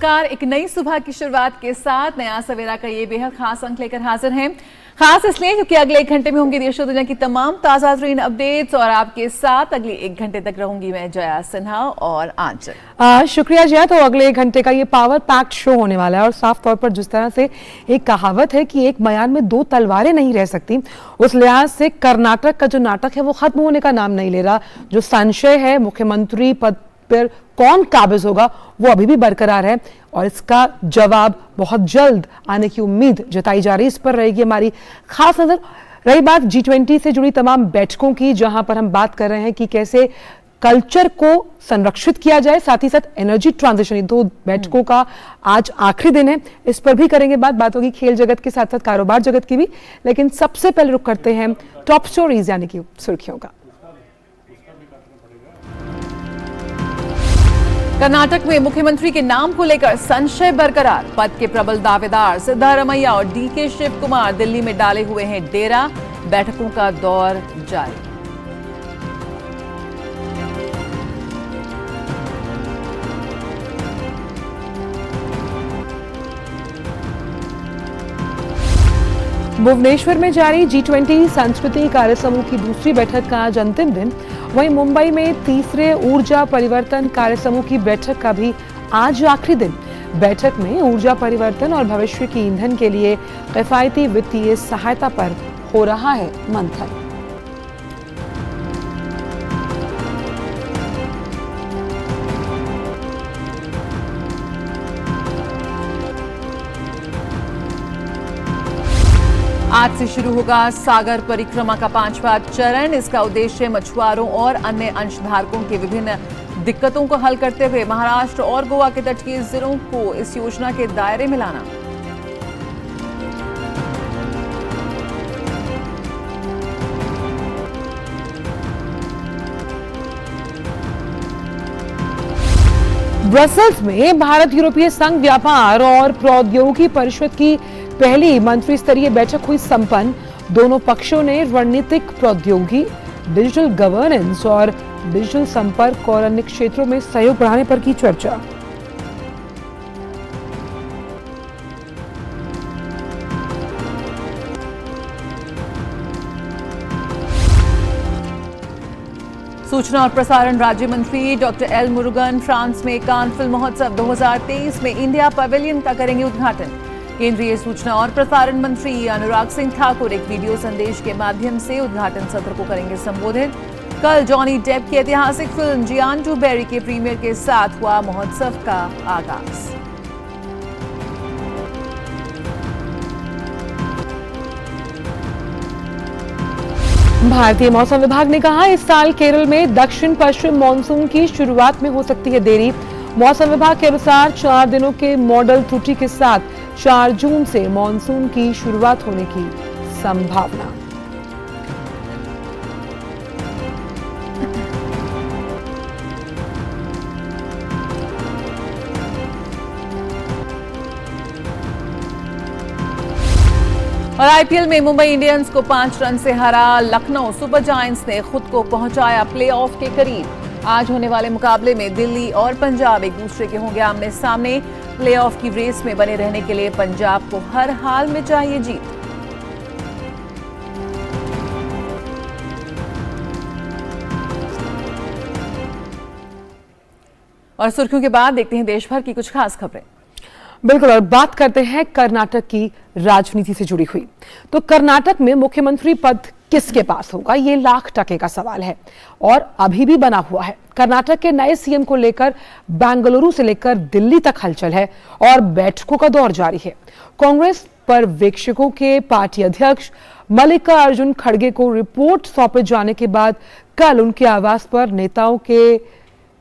नमस्कार। एक नई सुबह की शुरुआत के साथ नया सवेरा का ये बेहद खास अंक लेकर हाजिर हैं। खास इसलिए क्योंकि अगले 1 घंटे में होंगी देश और दुनिया की तमाम ताजा तरीन अपडेट्स और आपके साथ अगले 1 घंटे तक रहूंगी मैं जया सिन्हा और आंचल। शुक्रिया जया। तो अगले 1 घंटे का ये पावर पैक्ड शो होने वाला है और साफ तौर पर जिस तरह से एक कहावत है कि एक म्यान में 2 तलवारें नहीं रह सकती, उस लिहाज से कर्नाटक का जो नाटक है वो खत्म होने का नाम नहीं ले रहा। जो संशय है मुख्यमंत्री पद पर कौन काबिज होगा वो अभी भी बरकरार है और इसका जवाब बहुत जल्द आने की उम्मीद जताई जा रही है। इस पर रहेगी हमारी खास नजर। रही बात G20 से जुड़ी तमाम बैठकों की, जहां पर हम बात कर रहे हैं कि कैसे कल्चर को संरक्षित किया जाए, साथ ही साथ एनर्जी ट्रांजिशन, 2 बैठकों का आज आखिरी दिन है। इस पर भी करेंगे बात होगी खेल जगत के साथ साथ कारोबार जगत की भी। लेकिन सबसे पहले रुख करते हैं टॉप स्टोरीज यानी कि सुर्खियों का। कर्नाटक में मुख्यमंत्री के नाम को लेकर संशय बरकरार। पद के प्रबल दावेदार सिद्धारमैया और DK शिव कुमार दिल्ली में डाले हुए हैं डेरा। बैठकों का दौर जारी। भुवनेश्वर में जारी G20 संस्कृति कार्यसमूह की दूसरी बैठक का आज अंतिम दिन। वहीं मुंबई में तीसरे ऊर्जा परिवर्तन कार्यसमूह की बैठक का भी आज आखिरी दिन। बैठक में ऊर्जा परिवर्तन और भविष्य की ईंधन के लिए किफायती वित्तीय सहायता पर हो रहा है मंथन। आज से शुरू होगा सागर परिक्रमा का 5वां चरण। इसका उद्देश्य मछुआरों और अन्य अंशधारकों की विभिन्न दिक्कतों को हल करते हुए महाराष्ट्र और गोवा के तटीय जिलों को इस योजना के दायरे में लाना। ब्रसेल्स में भारत यूरोपीय संघ व्यापार और प्रौद्योगिकी परिषद की पहली मंत्री स्तरीय बैठक हुई संपन्न। दोनों पक्षों ने रणनीतिक प्रौद्योगिकी, डिजिटल गवर्नेंस और डिजिटल संपर्क और अन्य क्षेत्रों में सहयोग बढ़ाने पर की चर्चा। सूचना और प्रसारण राज्य मंत्री डॉक्टर एल मुरुगन फ्रांस में कान फिल्म महोत्सव 2023 में इंडिया पवेलियन का करेंगे उद्घाटन। केंद्रीय सूचना और प्रसारण मंत्री अनुराग सिंह ठाकुर एक वीडियो संदेश के माध्यम से उद्घाटन सत्र को करेंगे संबोधित। कल जॉनी डेप की ऐतिहासिक फिल्म जियान टू बेरी के प्रीमियर के साथ हुआ महोत्सव का आगाज। भारतीय मौसम विभाग ने कहा इस साल केरल में दक्षिण पश्चिम मानसून की शुरुआत में हो सकती है देरी। मौसम विभाग के अनुसार 4 दिनों के मॉडल त्रुटि के साथ 4 जून से मानसून की शुरुआत होने की संभावना। और IPL में मुंबई इंडियंस को 5 रन से हरा लखनऊ सुपर जायंट्स ने खुद को पहुंचाया प्लेऑफ के करीब। आज होने वाले मुकाबले में दिल्ली और पंजाब एक दूसरे के होंगे आमने सामने। प्लेऑफ की रेस में बने रहने के लिए पंजाब को हर हाल में चाहिए जीत। और सुर्खियों के बाद देखते हैं देश भर की कुछ खास खबरें। बिल्कुल, और बात करते हैं कर्नाटक की राजनीति से जुड़ी हुई। तो कर्नाटक में मुख्यमंत्री पद किसके पास होगा, ये लाख टके का सवाल है और अभी भी बना हुआ है। कर्नाटक के नए सीएम को लेकर बेंगलुरु से लेकर दिल्ली तक हलचल है और बैठकों का दौर जारी है। कांग्रेस पर्यवेक्षकों के पार्टी अध्यक्ष मल्लिकार्जुन खड़गे को रिपोर्ट सौंपे जाने के बाद कल उनके आवास पर नेताओं के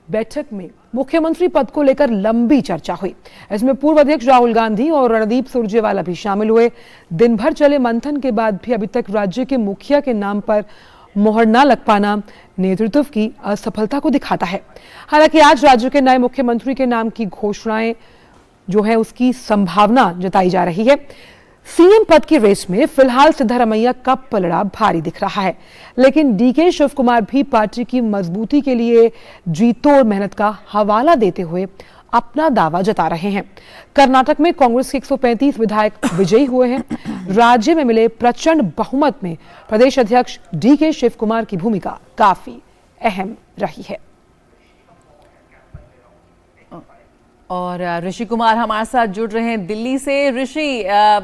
बैठक में मुख्यमंत्री पद को लेकर लंबी चर्चा हुई। इसमें पूर्व अध्यक्ष राहुल गांधी और रणदीप सुरजेवाला भी शामिल हुए। दिन भर चले मंथन के बाद भी अभी तक राज्य के मुखिया के नाम पर मोहर न लग पाना नेतृत्व की असफलता को दिखाता है। हालांकि आज राज्य के नए मुख्यमंत्री के नाम की घोषणाएं जो है उसकी संभावना जताई जा रही है। सीएम पद की रेस में फिलहाल सिद्धारमैया का पलड़ा भारी दिख रहा है, लेकिन DK शिव कुमार भी पार्टी की मजबूती के लिए जीतोड़ मेहनत का हवाला देते हुए अपना दावा जता रहे हैं। कर्नाटक में कांग्रेस के 135 विधायक विजयी हुए हैं। राज्य में मिले प्रचंड बहुमत में प्रदेश अध्यक्ष DK शिव कुमार की भूमिका काफी अहम रही है। और ऋषि कुमार हमारे साथ जुड़ रहे हैं दिल्ली से। ऋषि,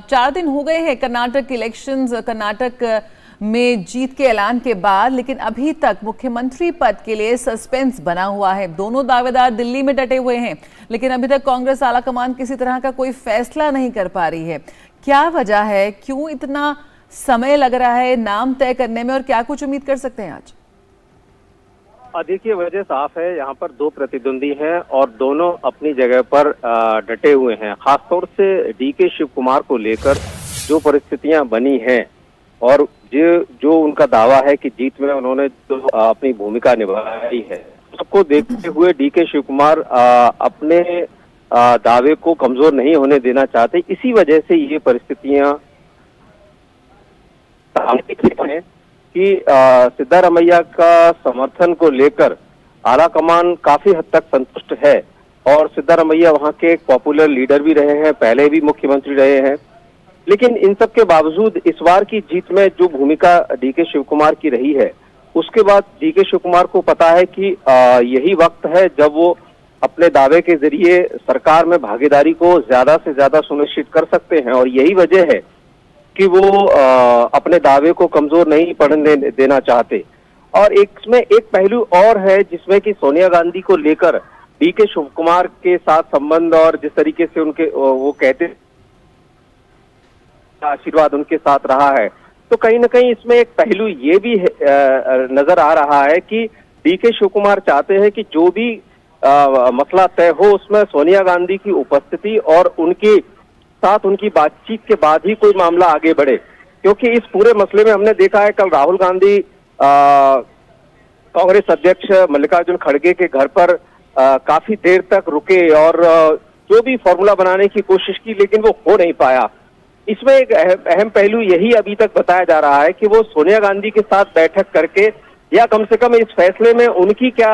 4 दिन हो गए हैं कर्नाटक इलेक्शंस, कर्नाटक में जीत के ऐलान के बाद, लेकिन अभी तक मुख्यमंत्री पद के लिए सस्पेंस बना हुआ है। दोनों दावेदार दिल्ली में डटे हुए हैं, लेकिन अभी तक कांग्रेस आलाकमान किसी तरह का कोई फैसला नहीं कर पा रही है। क्या वजह है, क्यों इतना समय लग रहा है नाम तय करने में, और क्या कुछ उम्मीद कर सकते हैं आज? देखिए, वजह साफ है। यहाँ पर 2 प्रतिद्वंदी हैं और दोनों अपनी जगह पर डटे हुए हैं। खासतौर से DK शिव कुमार को लेकर जो परिस्थितियां बनी हैं और जो उनका दावा है कि जीत में उन्होंने जो अपनी भूमिका निभाई है, सबको देखते हुए DK शिव कुमार अपने दावे को कमजोर नहीं होने देना चाहते। इसी वजह से ये परिस्थितियां सामने हैं कि सिद्धारमैया का समर्थन को लेकर आलाकमान काफी हद तक संतुष्ट है और सिद्धारमैया वहां के एक पॉपुलर लीडर भी रहे हैं, पहले भी मुख्यमंत्री रहे हैं। लेकिन इन सब के बावजूद इस बार की जीत में जो भूमिका DK शिव कुमार की रही है, उसके बाद DK शिव कुमार को पता है कि यही वक्त है जब वो अपने दावे के जरिए सरकार में भागीदारी को ज्यादा से ज्यादा सुनिश्चित कर सकते हैं। और यही वजह है कि वो अपने दावे को कमजोर नहीं पड़ने देना चाहते। और इसमें एक पहलू और है जिसमें कि सोनिया गांधी को लेकर DK शिव कुमार के साथ संबंध और जिस तरीके से उनके वो कहते आशीर्वाद उनके साथ रहा है, तो कहीं ना कहीं इसमें एक पहलू ये भी नजर आ रहा है कि DK शिव कुमार चाहते हैं कि जो भी मसला तय हो उसमें सोनिया गांधी की उपस्थिति और उनके साथ उनकी बातचीत के बाद ही कोई मामला आगे बढ़े। क्योंकि इस पूरे मसले में हमने देखा है, कल राहुल गांधी कांग्रेस अध्यक्ष मल्लिकार्जुन खड़गे के घर पर काफी देर तक रुके और जो भी फॉर्मूला बनाने की कोशिश की, लेकिन वो हो नहीं पाया। इसमें एक अहम पहलू यही अभी तक बताया जा रहा है कि वो सोनिया गांधी के साथ बैठक करके या कम से कम इस फैसले में उनकी क्या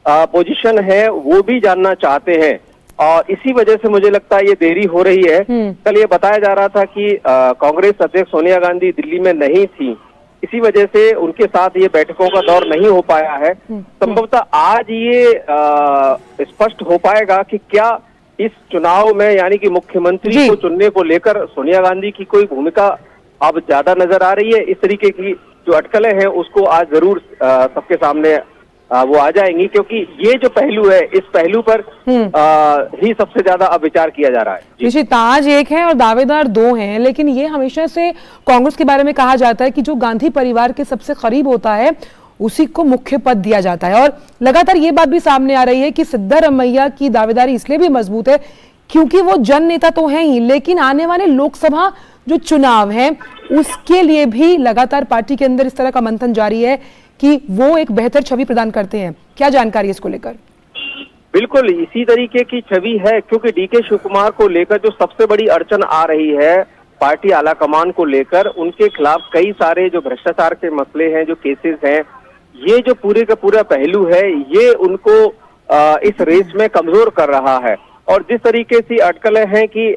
पोजीशन है वो भी जानना चाहते हैं। और इसी वजह से मुझे लगता है ये देरी हो रही है। कल ये बताया जा रहा था कि कांग्रेस अध्यक्ष सोनिया गांधी दिल्ली में नहीं थी, इसी वजह से उनके साथ ये बैठकों का दौर नहीं हो पाया है। संभवतः आज ये स्पष्ट हो पाएगा कि क्या इस चुनाव में यानी कि मुख्यमंत्री को चुनने को लेकर सोनिया गांधी की कोई भूमिका अब ज्यादा नजर आ रही है। इस तरीके की जो अटकलें हैं उसको आज जरूर सबके सामने वो आ जाएंगी, क्योंकि ये जो पहलू है इस पहलू पर ही सबसे ज्यादा अब विचार किया जा रहा है। ऋषि, ताज एक है और दावेदार 2 हैं, लेकिन ये हमेशा से कांग्रेस के बारे में कहा जाता है कि जो गांधी परिवार के सबसे करीब होता है उसी को मुख्य पद दिया जाता है। और लगातार ये बात भी सामने आ रही है कि सिद्धारमैया की दावेदारी इसलिए भी मजबूत है क्योंकि वो जन नेता तो हैं ही, लेकिन आने वाले लोकसभा जो चुनाव है उसके लिए भी लगातार पार्टी के अंदर इस तरह का मंथन जारी है कि वो एक बेहतर छवि प्रदान करते हैं। क्या जानकारी है इसको लेकर? बिल्कुल इसी तरीके की छवि है, क्योंकि DK शिव कुमार को लेकर जो सबसे बड़ी अड़चन आ रही है पार्टी आलाकमान को लेकर, उनके खिलाफ कई सारे जो भ्रष्टाचार के मसले हैं, जो केसेस हैं, ये जो पूरे का पूरा पहलू है ये उनको इस रेस में कमजोर कर रहा है। और जिस तरीके से अटकलें हैं कि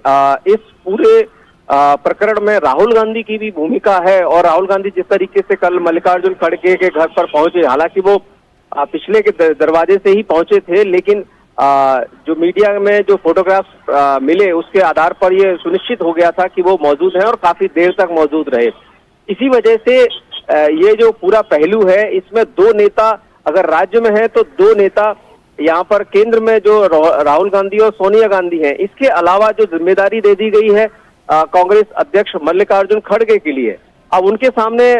इस पूरे प्रकरण में राहुल गांधी की भी भूमिका है, और राहुल गांधी जिस तरीके से कल मल्लिकार्जुन खड़गे के घर पर पहुंचे, हालांकि वो पिछले के दरवाजे से ही पहुंचे थे, लेकिन जो मीडिया में जो फोटोग्राफ्स मिले उसके आधार पर ये सुनिश्चित हो गया था कि वो मौजूद हैं और काफी देर तक मौजूद रहे। इसी वजह से ये जो पूरा पहलू है इसमें 2 नेता अगर राज्य में है तो 2 नेता यहाँ पर केंद्र में जो राहुल गांधी और सोनिया गांधी हैं। इसके अलावा जो जिम्मेदारी दे दी गई है कांग्रेस अध्यक्ष मल्लिकार्जुन खड़गे के लिए, अब उनके सामने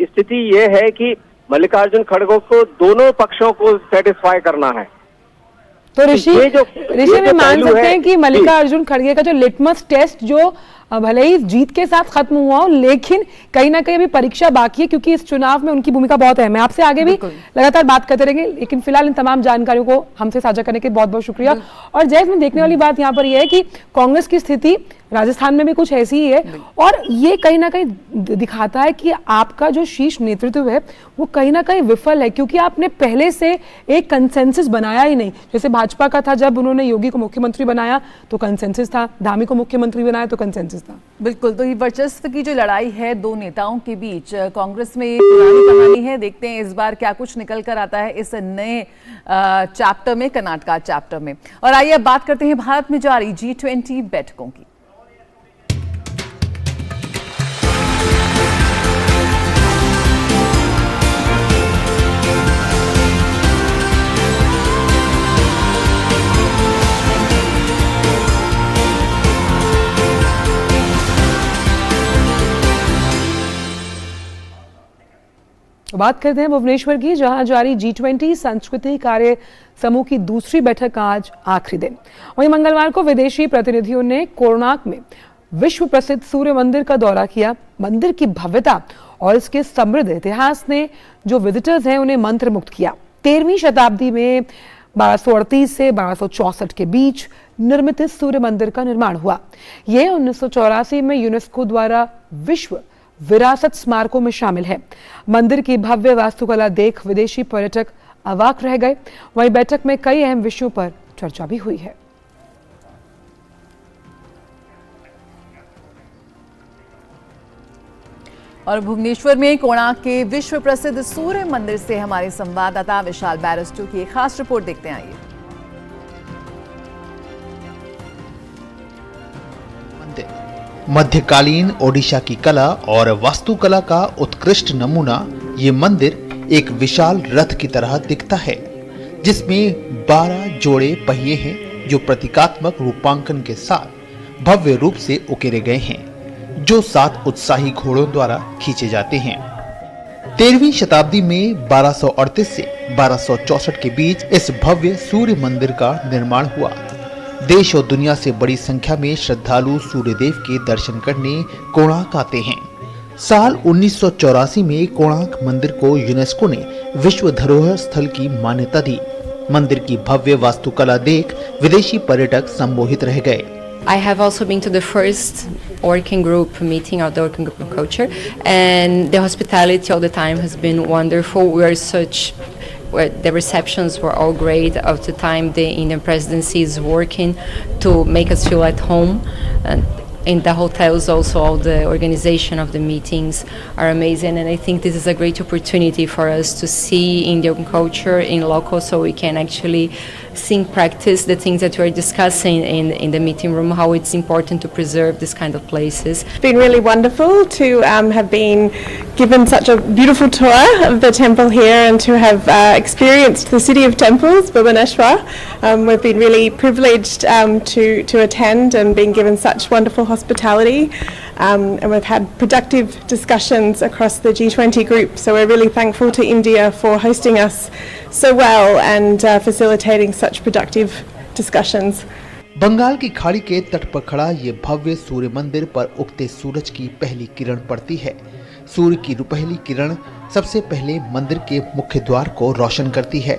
स्थिति ये है कि मल्लिकार्जुन खड़गे को दोनों पक्षों को सेटिस्फाई करना है। तो ऋषि में मान सकते हैं कि मल्लिकार्जुन खड़गे का जो लिटमस टेस्ट जो भले ही जीत के साथ खत्म हुआ हो, लेकिन कहीं ना कहीं अभी परीक्षा बाकी है, क्योंकि इस चुनाव में उनकी भूमिका बहुत अहम है। आपसे आगे भी लगातार बात करते रहेंगे, लेकिन फिलहाल इन तमाम जानकारियों को हमसे साझा करने के बहुत बहुत शुक्रिया। और जय, इसमें देखने वाली बात यहाँ पर यह है कि कांग्रेस की स्थिति राजस्थान में भी कुछ ऐसी ही है, और ये कहीं ना कहीं दिखाता है कि आपका जो शीर्ष नेतृत्व है वो कहीं ना कहीं विफल है, क्योंकि आपने पहले से एक कंसेंसस बनाया ही नहीं। जैसे भाजपा का था, जब उन्होंने योगी को मुख्यमंत्री बनाया तो कंसेंसस था, धामी को मुख्यमंत्री बनाया तो कंसेंसस था। बिल्कुल, तो ये वर्चस्व की जो लड़ाई है दो नेताओं के बीच, कांग्रेस में पुरानी कहानी है। देखते हैं इस बार क्या कुछ निकल कर आता है इस नए चैप्टर में, कर्नाटका चैप्टर में। और आइए अब बात करते हैं भारत में जारी G20 बैठकों की। बात करते हैं भुवनेश्वर की, जहां जारी G20 संस्कृति कार्य समूह की दूसरी बैठक का आज आखिरी दिन। वहीं मंगलवार को विदेशी प्रतिनिधियों ने कोणार्क में विश्व प्रसिद्ध सूर्य मंदिर का दौरा किया। मंदिर की भव्यता और इसके समृद्ध इतिहास ने जो विजिटर्स हैं उन्हें मंत्रमुग्ध किया। 13वीं शताब्दी में 1238 से 1264 के बीच निर्मित इस सूर्य मंदिर का निर्माण हुआ। यह 1984 में यूनेस्को द्वारा विश्व विरासत स्मारकों में शामिल है। मंदिर की भव्य वास्तुकला देख विदेशी पर्यटक अवाक रह गए। वहीं बैठक में कई अहम विषयों पर चर्चा भी हुई है। और भुवनेश्वर में कोणार्क के विश्व प्रसिद्ध सूर्य मंदिर से हमारे संवाददाता विशाल बैरिस्टो की एक खास रिपोर्ट देखते हैं। आइए। मध्यकालीन ओडिशा की कला और वास्तुकला का उत्कृष्ट नमूना ये मंदिर एक विशाल रथ की तरह दिखता है, जिसमें 12 जोड़े पहिए हैं जो प्रतीकात्मक रूपांकन के साथ भव्य रूप से उकेरे गए हैं, जो 7 उत्साही घोड़ों द्वारा खींचे जाते हैं। 13वीं शताब्दी में 1238 से 1264 के बीच इस भव्य सूर्य मंदिर का निर्माण हुआ। देश और दुनिया से बड़ी संख्या में श्रद्धालु सूर्यदेव के दर्शन करने कोणार्क आते हैं। साल 1984 में कोणार्क मंदिर को यूनेस्को ने विश्व धरोहर स्थल की मान्यता दी। मंदिर की भव्य वास्तुकला देख विदेशी पर्यटक सम्मोहित रह गए। I have also been to the first working group meeting of the working group on culture, and the hospitality all the time has been wonderful. The receptions were all great. Of the time the Indian presidency is working to make us feel at home, and in the hotels also all the organization of the meetings are amazing, and I think this is a great opportunity for us to see Indian culture in local, so we can actually see in practice the things that we're discussing in the meeting room, how it's important to preserve this kind of places. It's been really wonderful to have been given such a beautiful tour of the temple here and to have experienced the city of temples, Bhubaneswar. We've been really privileged to attend and been given such wonderful hospitality, and we've had productive discussions across the G20 group, so we're really thankful to India for hosting us so well and facilitating such productive discussions. Bengal की खाड़ी के तट पर खड़ा ये भव्य सूर्य मंदिर पर उगते सूरज की पहली किरण पड़ती है। सूर्य की रुपहली किरण सबसे पहले मंदिर के मुख्य द्वार को रोशन करती है।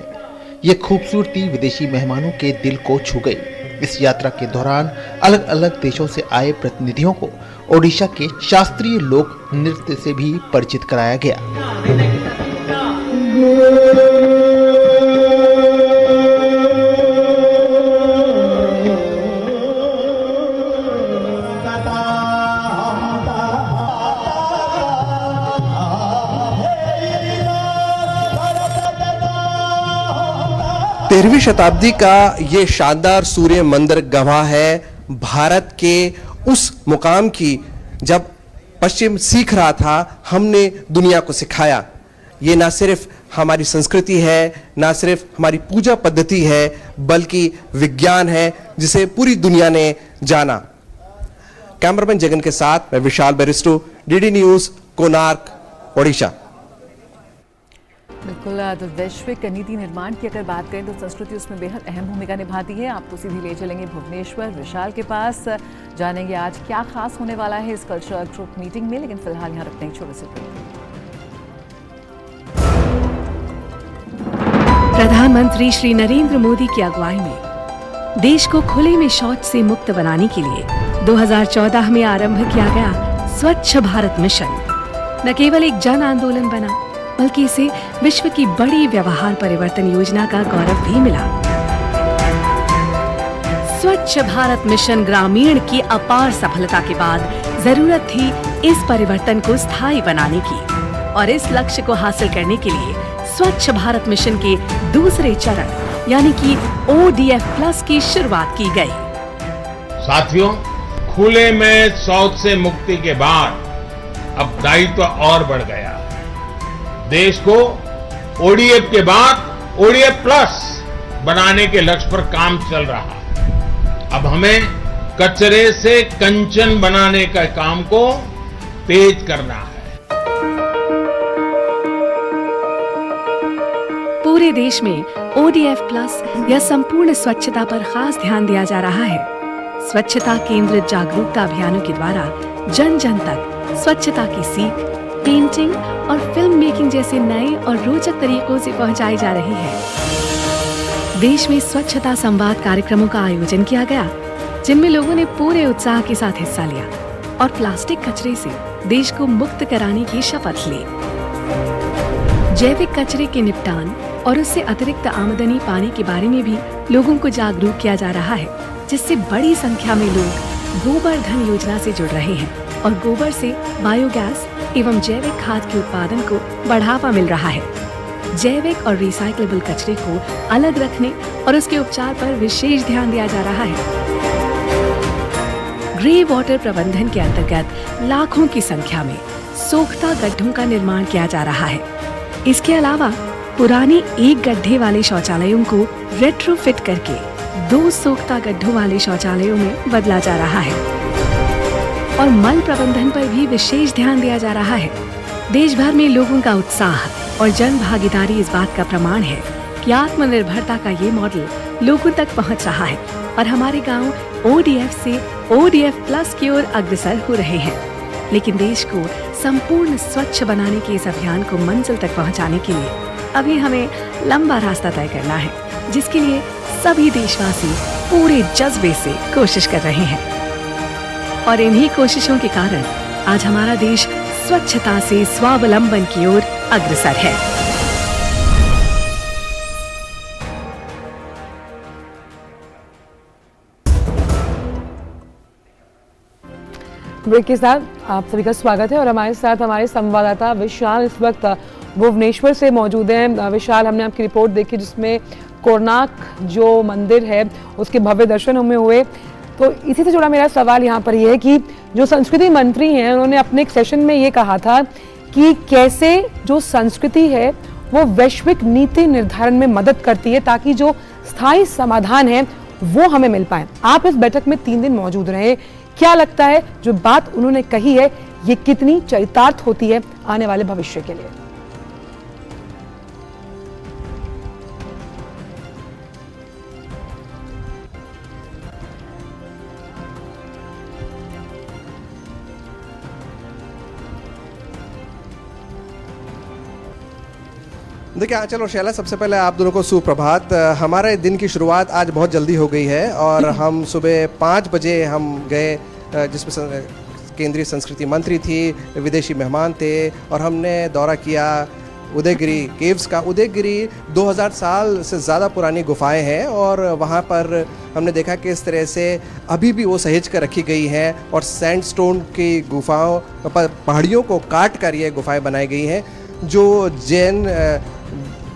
ये खूबसूरती विदेशी मेहमानों के दिल को छू गई। इस यात्रा के दौरान अलग अलग देशों से आए प्रतिनिधियों को ओडिशा के शास्त्रीय लोक नृत्य से भी परिचित कराया गया। तेरहवीं शताब्दी का ये शानदार सूर्य मंदिर गवाह है भारत के उस मुकाम की जब पश्चिम सीख रहा था, हमने दुनिया को सिखाया। ये ना सिर्फ हमारी संस्कृति है, ना सिर्फ हमारी पूजा पद्धति है, बल्कि विज्ञान है जिसे पूरी दुनिया ने जाना। कैमरामैन जगन के साथ मैं विशाल बैरिस्टो, डीडी न्यूज, कोणार्क, ओडिशा। बिल्कुल, तो वैश्विक नीति निर्माण की अगर बात करें तो संस्कृति उसमें बेहद अहम भूमिका निभाती है। आपको सीधी ले चलेंगे भुवनेश्वर विशाल के पास, जानेंगे आज क्या खास होने वाला है इस कल्चरल ग्रुप मीटिंग में। लेकिन फिलहाल यहाँ रखते हैं छोटे से ब्रेक। प्रधानमंत्री श्री नरेंद्र मोदी की अगुवाई में देश को खुले में शौच से मुक्त बनाने के लिए 2014 में आरंभ किया गया स्वच्छ भारत मिशन न केवल एक जन आंदोलन बना, बल्कि इसे विश्व की बड़ी व्यवहार परिवर्तन योजना का गौरव भी मिला। स्वच्छ भारत मिशन ग्रामीण की अपार सफलता के बाद जरूरत थी इस परिवर्तन को स्थायी बनाने की, और इस लक्ष्य को हासिल करने के लिए स्वच्छ भारत मिशन के दूसरे चरण यानी कि ODF+ की शुरुआत की गई। साथियों, खुले में शौच से मुक्ति के बाद अब दायित्व और बढ़ गया। देश को ODF के बाद ODF+ बनाने के लक्ष्य पर काम चल रहा है। अब हमें कचरे से कंचन बनाने का काम को तेज करना है। पूरे देश में ODF+ या संपूर्ण स्वच्छता पर खास ध्यान दिया जा रहा है। स्वच्छता केंद्रित जागरूकता अभियानों के द्वारा जन जन तक स्वच्छता की सीख, पेंटिंग और फिल्म मेकिंग जैसे नए और रोचक तरीकों से पहुंचाई जा रही है। देश में स्वच्छता संवाद कार्यक्रमों का आयोजन किया गया, जिनमें लोगों ने पूरे उत्साह के साथ हिस्सा लिया और प्लास्टिक कचरे से देश को मुक्त कराने की शपथ ली। जैविक कचरे के निपटान और उससे अतिरिक्त आमदनी पाने के बारे में भी लोगों को जागरूक किया जा रहा है, जिससे बड़ी संख्या में लोग गोबर धन योजना से जुड़ रहे हैं और गोबर से बायोगैस एवं जैविक खाद के उत्पादन को बढ़ावा मिल रहा है। जैविक और रिसाइक्लेबल कचरे को अलग रखने और उसके उपचार पर विशेष ध्यान दिया जा रहा है। ग्रे वाटर प्रबंधन के अंतर्गत लाखों की संख्या में सोख्ता गड्ढों का निर्माण किया जा रहा है। इसके अलावा पुराने एक गड्ढे वाले शौचालयों को रेट्रोफिट करके 2 सोख्ता गड्ढों वाले शौचालयों में बदला जा रहा है और मल प्रबंधन पर भी विशेष ध्यान दिया जा रहा है। देश भर में लोगों का उत्साह और जन भागीदारी इस बात का प्रमाण है कि आत्मनिर्भरता का ये मॉडल लोगों तक पहुंच रहा है और हमारे गांव ODF से ODF+ की ओर अग्रसर हो रहे हैं। लेकिन देश को संपूर्ण स्वच्छ बनाने के इस अभियान को मंजिल तक पहुंचाने के लिए अभी हमें लंबा रास्ता तय करना है, जिसके लिए सभी देशवासी पूरे जज्बे से कोशिश कर रहे हैं। और इन्हीं कोशिशों के कारण आज हमारा देश स्वच्छता से स्वावलंबन की ओर अग्रसर है। ब्रेक के साथ आप सभी का स्वागत है और हमारे साथ हमारे संवाददाता विशाल इस वक्त भुवनेश्वर से मौजूद हैं। विशाल, हमने आपकी रिपोर्ट देखी जिसमें कोणार्क जो मंदिर है उसके भव्य दर्शन हमें हुए। तो इसी से जुड़ा मेरा सवाल यहाँ पर यह है कि जो संस्कृति मंत्री हैं उन्होंने अपने एक सेशन में ये कहा था कि कैसे जो संस्कृति है वो वैश्विक नीति निर्धारण में मदद करती है ताकि जो स्थायी समाधान है वो हमें मिल पाए। आप इस बैठक में 3 दिन मौजूद रहे, क्या लगता है जो बात उन्होंने कही है ये कितनी चरितार्थ होती है आने वाले भविष्य के लिए? देखिए चलो शैला, सबसे पहले आप दोनों को सुप्रभात। हमारे दिन की शुरुआत आज बहुत जल्दी हो गई है और हम सुबह 5 बजे हम गए, जिसमें केंद्रीय संस्कृति मंत्री थी, विदेशी मेहमान थे और हमने दौरा किया उदयगिरी केव्स का। उदयगिरी 2000 साल से ज़्यादा पुरानी गुफाएं हैं और वहाँ पर हमने देखा कि इस तरह से अभी भी वो सहेज कर रखी गई हैं और सैंडस्टोन की गुफाओं पर पहाड़ियों को काट कर ये गुफाएं बनाई गई हैं। जो जैन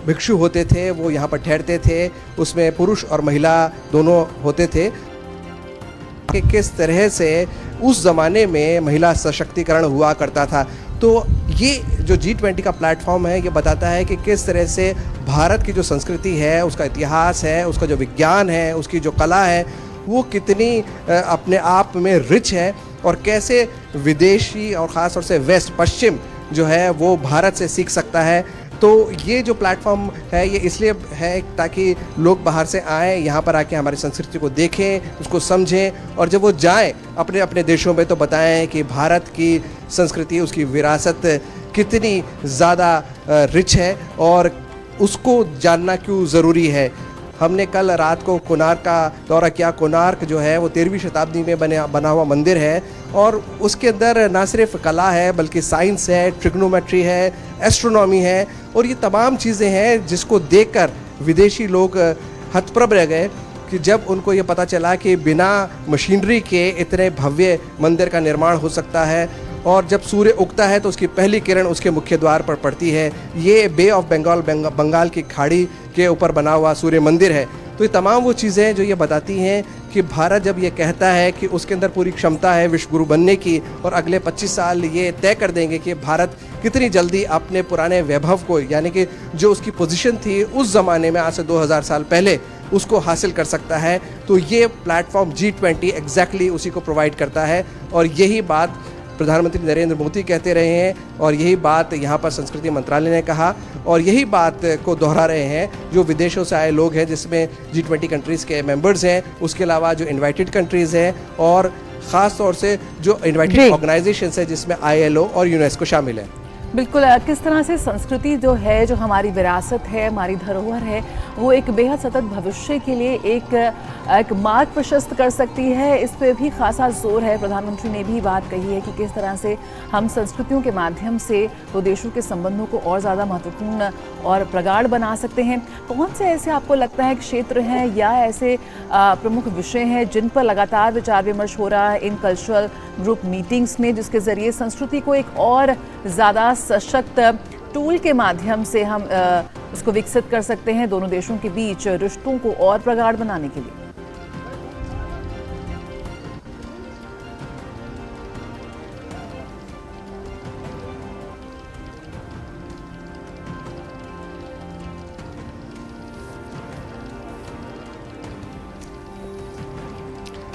भिक्षु होते थे वो यहाँ पर ठहरते थे, उसमें पुरुष और महिला दोनों होते थे। कि किस तरह से उस ज़माने में महिला सशक्तिकरण हुआ करता था। तो ये जो G20 का प्लेटफॉर्म है ये बताता है कि किस तरह से भारत की जो संस्कृति है, उसका इतिहास है, उसका जो विज्ञान है, उसकी जो कला है वो कितनी अपने आप में रिच है और कैसे विदेशी और ख़ास तौर से वेस्ट पश्चिम जो है वो भारत से सीख सकता है। तो ये जो प्लेटफॉर्म है ये इसलिए है ताकि लोग बाहर से आएँ, यहाँ पर आके हमारी संस्कृति को देखें, उसको समझें, और जब वो जाएं अपने अपने देशों में तो बताएं कि भारत की संस्कृति, उसकी विरासत कितनी ज़्यादा रिच है और उसको जानना क्यों ज़रूरी है। हमने कल रात को कोणार्क का दौरा किया। कोणार्क जो है वो 13वीं शताब्दी में बना हुआ मंदिर है और उसके अंदर ना सिर्फ कला है बल्कि साइंस है, ट्रिग्नोमेट्री है, एस्ट्रोनॉमी है, और ये तमाम चीज़ें हैं जिसको देखकर विदेशी लोग हतप्रभ रह गए कि जब उनको ये पता चला कि बिना मशीनरी के इतने भव्य मंदिर का निर्माण हो सकता है, और जब सूर्य उगता है तो उसकी पहली किरण उसके मुख्य द्वार पर पड़ती है। ये बे ऑफ बंगाल की खाड़ी के ऊपर बना हुआ सूर्य मंदिर है। तो ये तमाम वो चीज़ें हैं जो ये बताती हैं कि भारत जब ये कहता है कि उसके अंदर पूरी क्षमता है विश्व गुरु बनने की, और अगले 25 साल ये तय कर देंगे कि भारत कितनी जल्दी अपने पुराने वैभव को, यानी कि जो उसकी पोजीशन थी उस ज़माने में आज से 2000 साल पहले, उसको हासिल कर सकता है। तो ये प्लेटफॉर्म G20 एग्जैक्टली उसी को प्रोवाइड करता है, और यही बात प्रधानमंत्री नरेंद्र मोदी कहते रहे हैं, और यही बात यहाँ पर संस्कृति मंत्रालय ने कहा, और यही बात को दोहरा रहे हैं जो विदेशों से आए लोग हैं, जिसमें G20 कंट्रीज़ के मेंबर्स हैं, उसके अलावा जो इनवाइटेड कंट्रीज़ हैं, और ख़ास तौर से जो इनवाइटेड ऑर्गेनाइजेशंस हैं जिसमें ILO और यूनेस्को शामिल है। बिल्कुल, किस तरह से संस्कृति जो है, जो हमारी विरासत है, हमारी धरोहर है, वो एक बेहद सतत भविष्य के लिए एक मार्ग प्रशस्त कर सकती है, इस पे भी खासा जोर है। प्रधानमंत्री ने भी बात कही है कि किस तरह से हम संस्कृतियों के माध्यम से दो देशों के संबंधों को और ज़्यादा महत्वपूर्ण और प्रगाढ़ बना सकते हैं। कौन से ऐसे आपको लगता है क्षेत्र हैं या ऐसे प्रमुख विषय हैं जिन पर लगातार विचार विमर्श हो रहा है इन कल्चरल ग्रुप मीटिंग्स में, जिसके ज़रिए संस्कृति को एक और ज़्यादा सशक्त टूल के माध्यम से हम इसको विकसित कर सकते हैं दोनों देशों के बीच रिश्तों को और प्रगाढ़ बनाने के लिए?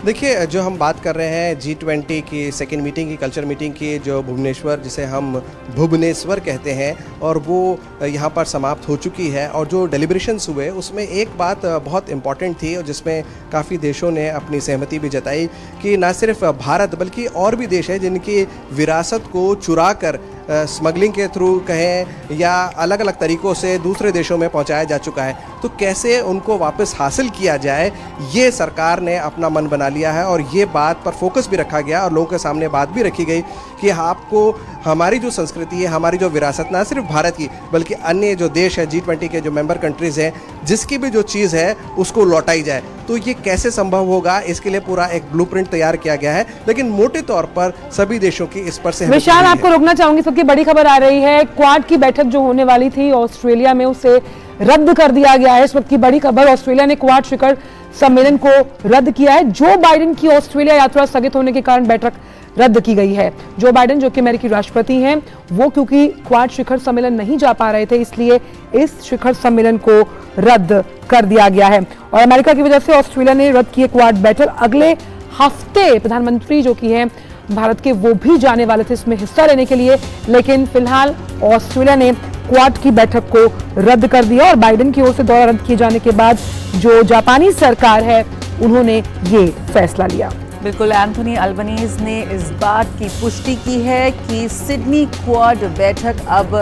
देखिए, जो हम बात कर रहे हैं G20 की सेकेंड मीटिंग की, कल्चर मीटिंग की, जो भुवनेश्वर, जिसे हम भुवनेश्वर कहते हैं, और वो यहाँ पर समाप्त हो चुकी है, और जो डेलिब्रेशंस हुए उसमें एक बात बहुत इम्पॉर्टेंट थी और जिसमें काफ़ी देशों ने अपनी सहमति भी जताई कि ना सिर्फ भारत बल्कि और भी देश हैं जिनकी विरासत को चुरा कर स्मगलिंग के थ्रू कहें या अलग अलग तरीक़ों से दूसरे देशों में पहुंचाया जा चुका है, तो कैसे उनको वापस हासिल किया जाए, ये सरकार ने अपना मन बना लिया है। और ये बात पर फोकस भी रखा गया और लोगों के सामने बात भी रखी गई कि आपको हमारी जो संस्कृति है, हमारी जो विरासत, ना सिर्फ भारत की बल्कि अन्य जो देश है G20 के जो मेंबर कंट्रीज़ हैं, जिसकी भी जो चीज़ है उसको लौटाई जाए। तो ये कैसे संभव होगा, इसके लिए पूरा एक ब्लूप्रिंट तैयार किया गया है, लेकिन मोटे तौर पर सभी देशों की इस पर सहमति। विशाल, आपको रोकना चाहूंगी, सबकी बड़ी खबर आ रही है, क्वाड की बैठक जो होने वाली थी ऑस्ट्रेलिया में उसे रद्द कर दिया गया है। इस वक्त की बड़ी खबर, ऑस्ट्रेलिया ने क्वाड शिखर सम्मेलन को रद्द किया है। जो बाइडेन की ऑस्ट्रेलिया यात्रा स्थगित होने के कारण बैठक रद्द की गई है। जो बाइडेन, जो कि अमेरिकी राष्ट्रपति हैं, वो क्योंकि क्वाड शिखर सम्मेलन नहीं जा पा रहे थे, इसलिए इस शिखर सम्मेलन को रद्द कर दिया गया है। और अमेरिका की वजह से ऑस्ट्रेलिया ने रद्द किए क्वाड बैठक। अगले हफ्ते प्रधानमंत्री जो कि हैं भारत के, वो भी जाने वाले थे इसमें हिस्सा लेने के लिए, लेकिन फिलहाल ऑस्ट्रेलिया ने क्वाड की बैठक को रद्द कर दिया। और बाइडेन की ओर से दौरा रद्द किए जाने के बाद जो जापानी सरकार है उन्होंने ये फैसला लिया। बिल्कुल, एंथोनी अल्बनीज ने इस बात की पुष्टि की है कि सिडनी क्वाड बैठक अब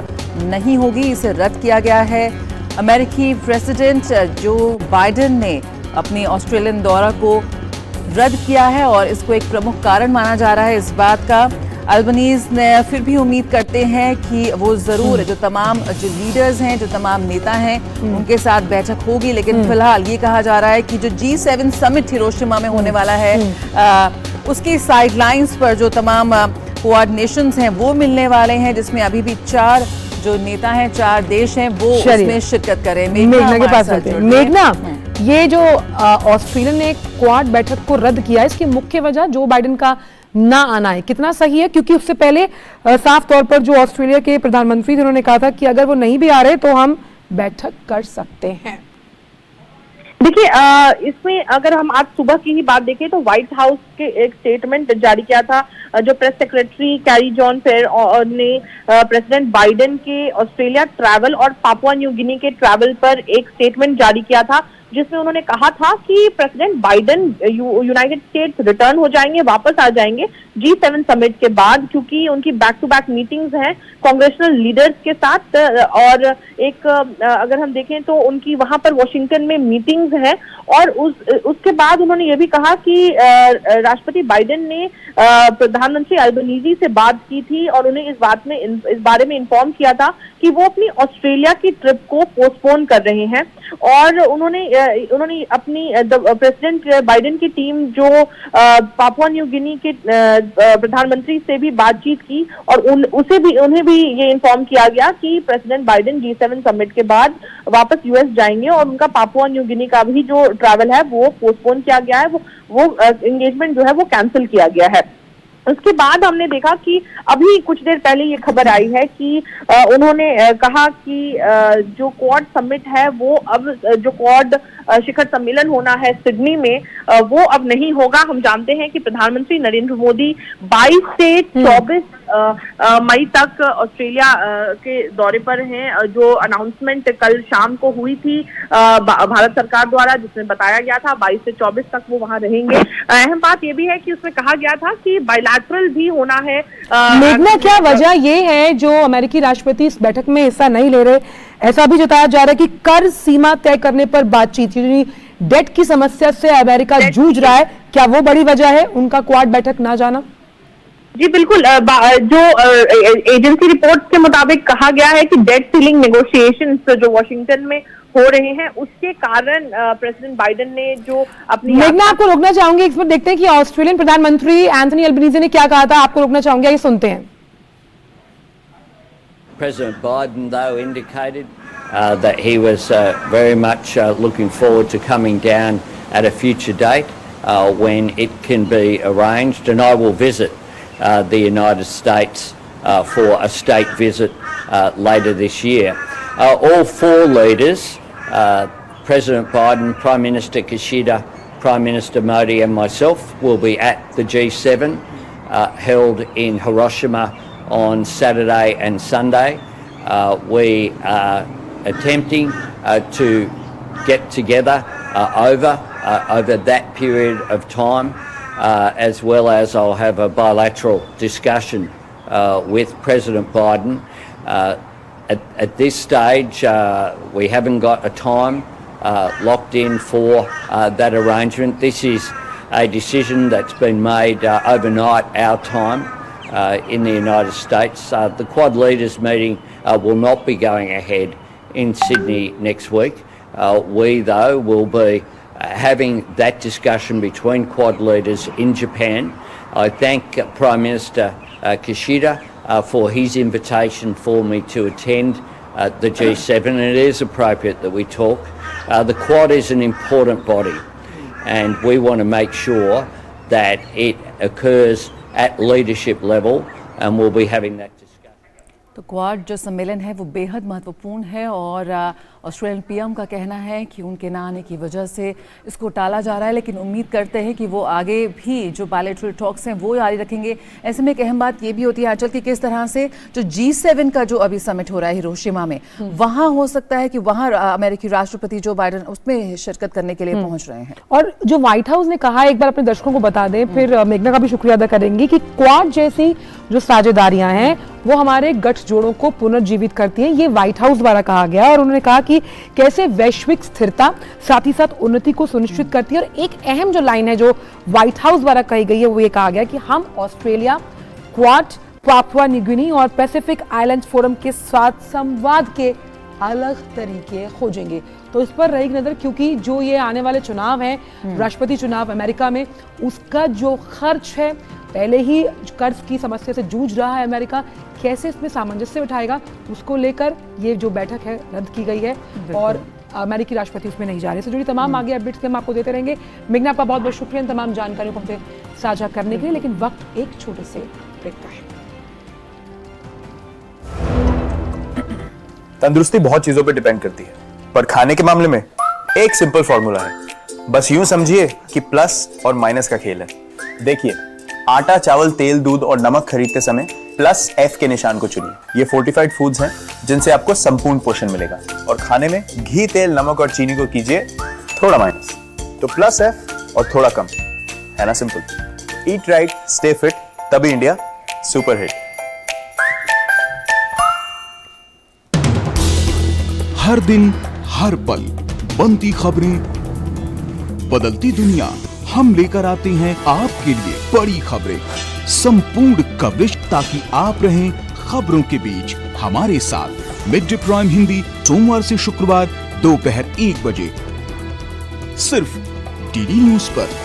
नहीं होगी, इसे रद्द किया गया है। अमेरिकी प्रेसिडेंट जो बाइडेन ने अपनी ऑस्ट्रेलियन दौरा को रद्द किया है और इसको एक प्रमुख कारण माना जा रहा है इस बात का। अल्बनीज ने फिर भी उम्मीद करते हैं कि वो ज़रूर जो तमाम जो लीडर्स हैं, जो तमाम नेता हैं, उनके साथ बैठक होगी, लेकिन फिलहाल ये कहा जा रहा है कि जो G7 समिट हिरोशिमा में होने वाला है, उसकी साइडलाइंस पर जो तमाम कोऑर्डिनेशंस हैं वो मिलने वाले हैं, जिसमें अभी भी 4 जो नेता हैं, 4 देश हैं, वो उसमें शिरकत करें। मेघना के पास आते हैं। मेघना, ये जो ऑस्ट्रेलिया ने क्वाड बैठक को रद्द किया है, इसकी मुख्य वजह जो बाइडेन का ना आना है, कितना सही है? क्योंकि उससे पहले साफ तौर पर जो ऑस्ट्रेलिया के प्रधानमंत्री थे उन्होंने कहा था कि अगर वो नहीं भी आ रहे तो हम बैठक कर सकते हैं। देखिए, इसमें अगर हम आज सुबह की ही बात देखें तो व्हाइट हाउस के एक स्टेटमेंट जारी किया था, जो press secretary carry John fair ने प्रेसिडेंट बाइडेन के ऑस्ट्रेलिया ट्रैवल और पापुआ न्यू गिनी के ट्रैवल पर एक स्टेटमेंट जारी किया था, जिसमें उन्होंने कहा था कि president Biden United states return हो जाएंगे, वापस आ जाएंगे G7 समिट के बाद, क्योंकि उनकी बैक टू बैक मीटिंग्स हैं कांग्रेसनल लीडर्स के साथ, और एक अगर हम देखें तो उनकी वहां पर वॉशिंगटन में मीटिंग्स हैं। और उसके बाद उन्होंने ये भी कहा कि राष्ट्रपति बाइडेन ने प्रधानमंत्री अल्बनीजी से बात की थी और उन्हें इस बारे में इन्फॉर्म किया था कि वो अपनी ऑस्ट्रेलिया की ट्रिप को पोस्टपोन कर रहे हैं। और उन्होंने अपनी प्रेसिडेंट बाइडेन की टीम जो पापुआ न्यू गिनी के प्रधानमंत्री से भी बातचीत की और उन्हें भी ये इन्फॉर्म किया गया कि प्रेसिडेंट बाइडेन G7 समिट के बाद वापस यूएस जाएंगे और उनका पापुआ न्यू गिनी का भी जो ट्रैवल है वो पोस्टपोन किया गया है, वो एंगेजमेंट जो है वो कैंसिल किया गया है। उसके बाद हमने देखा कि अभी कुछ देर पहले ये खबर आई है कि उन्होंने कहा कि जो क्वाड समिट है वो अब जो क्वाड शिखर सम्मेलन होना है सिडनी में, वो अब नहीं होगा। हम जानते हैं कि प्रधानमंत्री नरेंद्र मोदी 22 से 24 मई तक ऑस्ट्रेलिया के दौरे पर हैं। जो अनाउंसमेंट कल शाम को हुई थी भारत सरकार द्वारा, जिसमें बताया गया था 22 से 24 तक वो वहां रहेंगे। अहम बात ये भी है कि उसमें कहा गया था कि बायलैटरल भी होना है। मेघना, क्या वजह ये है जो अमेरिकी राष्ट्रपति इस बैठक में हिस्सा नहीं ले रहे? ऐसा भी जताया जा रहा है कि कर्ज सीमा तय करने पर बातचीत, डेट की समस्या से अमेरिका जूझ रहा है, क्या वो बड़ी वजह है उनका क्वाड बैठक ना जाना? जी बिल्कुल, जो एजेंसी रिपोर्ट के मुताबिक कहा गया है कि डेट सीलिंग नेगोशिएशंस जो वॉशिंगटन में हो रहे हैं, उसके कारण प्रेसिडेंट बाइडेन ने जो अपनी मेघना, आपको रोकना चाहूंगी, इसमें देखते हैं कि ऑस्ट्रेलियन प्रधानमंत्री एंथनी अल्बनीज़ी ने क्या कहा था। आपको रोकना चाहूंगी, ये सुनते हैं। President Biden, though, indicated that he was very much looking forward to coming down at a future date when it can be arranged, and I will visit the United States for a state visit later this year. All four leaders, President Biden, Prime Minister Kishida, Prime Minister Modi and myself, will be at the G7 held in Hiroshima on Saturday and Sunday. We are attempting to get together over that period of time, as well as I'll have a bilateral discussion with President Biden. At this stage, we haven't got a time locked in for that arrangement. This is a decision that's been made overnight our time in the United States. The Quad Leaders meeting will not be going ahead in Sydney next week. We, though, will be having that discussion between Quad Leaders in Japan. I thank Prime Minister Kishida for his invitation for me to attend the G7, and it is appropriate that we talk. The Quad is an important body, and we want to make sure that it occurs at leadership level, and we'll be having that discussion. तो quad जो सम्मेलन है वो बेहद महत्वपूर्ण है और Australian PM का कहना है कि उनके ना आने की वजह से इसको टाला जा रहा है, लेकिन उम्मीद करते हैं कि वो आगे भी जो बायलैटरल टॉक्स हैं वो जारी रखेंगे। ऐसे में एक अहम बात ये भी होती है आंचल की किस तरह से जो G7 का जो अभी समिट हो रहा है हिरोशिमा में, वहाँ हो सकता है कि वहाँ अमेरिकी राष्ट्रपति जो बाइडेन उसमें शिरकत करने के लिए पहुंच रहे हैं। और जो व्हाइट हाउस ने कहा, एक बार अपने दर्शकों को बता दें, फिर मेघना का भी शुक्रिया अदा करेंगे, कि क्वाड जैसी जो साझेदारियां हैं वो हमारे गठजोड़ों को पुनर्जीवित करती हैं। ये व्हाइट हाउस द्वारा कहा गया और उन्होंने कहा कि कैसे वैश्विक स्थिरता साथ ही साथ उन्नति को सुनिश्चित करती है। और एक अहम जो लाइन है जो व्हाइट हाउस द्वारा कही गई है वो ये कहा गया कि हम Australia, quad, Papua New Guinea और पैसिफिक आइलैंड्स फोरम के साथ संवाद के अलग तरीके खोजेंगे। तो इस पर रहेगी नजर, क्योंकि जो ये आने वाले चुनाव हैं, राष्ट्रपति चुनाव अमेरिका में, उसका जो खर्च है, पहले ही कर्ज की समस्या से जूझ रहा है अमेरिका, कैसे इसमें सामंजस्य बिठाएगा, उसको लेकर ये जो बैठक है रद्द की गई है और अमेरिकी राष्ट्रपति उसमें नहीं जा रहे। इससे जुड़ी तमाम आगे अपडेट्स हम आपको देते रहेंगे। मेघना, आपका बहुत बहुत शुक्रिया तमाम जानकारियों को हमसे साझा करने के लिए, लेकिन वक्त एक छोटे से ब्रेक का है। तंदुरुस्ती बहुत चीजों पे डिपेंड करती है, पर खाने के मामले में एक सिंपल फॉर्मूला है, बस यूं समझिए कि प्लस और माइनस का खेल है। देखिए, आटा, चावल, तेल, दूध और नमक खरीदते समय प्लस F के निशान को चुनिए। ये फोर्टिफाइड फूड्स हैं जिनसे आपको संपूर्ण पोषण मिलेगा। और खाने में घी, तेल, नमक और चीनी को कीजिए थोड़ा माइनस। तो प्लस F और थोड़ा कम, है ना simple. Eat right, stay fit, तभी इंडिया सुपर हिट। हर दिन हर पल बनती खबरें, बदलती दुनिया, हम लेकर आते हैं आपके लिए बड़ी खबरें, संपूर्ण कवरेज, ताकि आप रहें खबरों के बीच हमारे साथ। मिड डे प्राइम हिंदी, सोमवार से शुक्रवार दोपहर 1 बजे, सिर्फ डीडी न्यूज पर।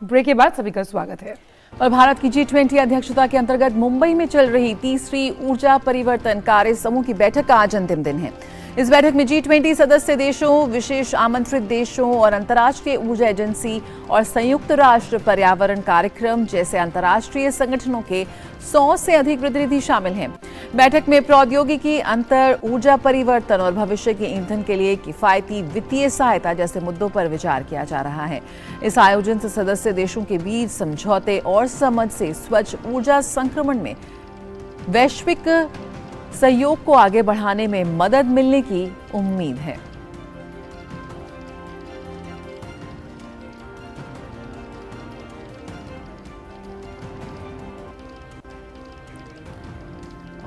ब्रेक के बाद सभी का स्वागत है। और भारत की G20 अध्यक्षता के अंतर्गत मुंबई में चल रही तीसरी ऊर्जा परिवर्तन कार्य समूह की बैठक का आज अंतिम दिन है। इस बैठक में G20 सदस्य देशों, विशेष आमंत्रित देशों और अंतर्राष्ट्रीय ऊर्जा एजेंसी और संयुक्त राष्ट्र पर्यावरण कार्यक्रम जैसे अंतर्राष्ट्रीय संगठनों के 100 से अधिक प्रतिनिधि शामिल हैं। बैठक में प्रौद्योगिकी, अंतर, ऊर्जा परिवर्तन और भविष्य के ईंधन के लिए किफायती वित्तीय सहायता जैसे मुद्दों पर विचार किया जा रहा है। इस आयोजन से सदस्य देशों के बीच समझौते और समझ से स्वच्छ ऊर्जा संक्रमण में वैश्विक सहयोग को आगे बढ़ाने में मदद मिलने की उम्मीद है।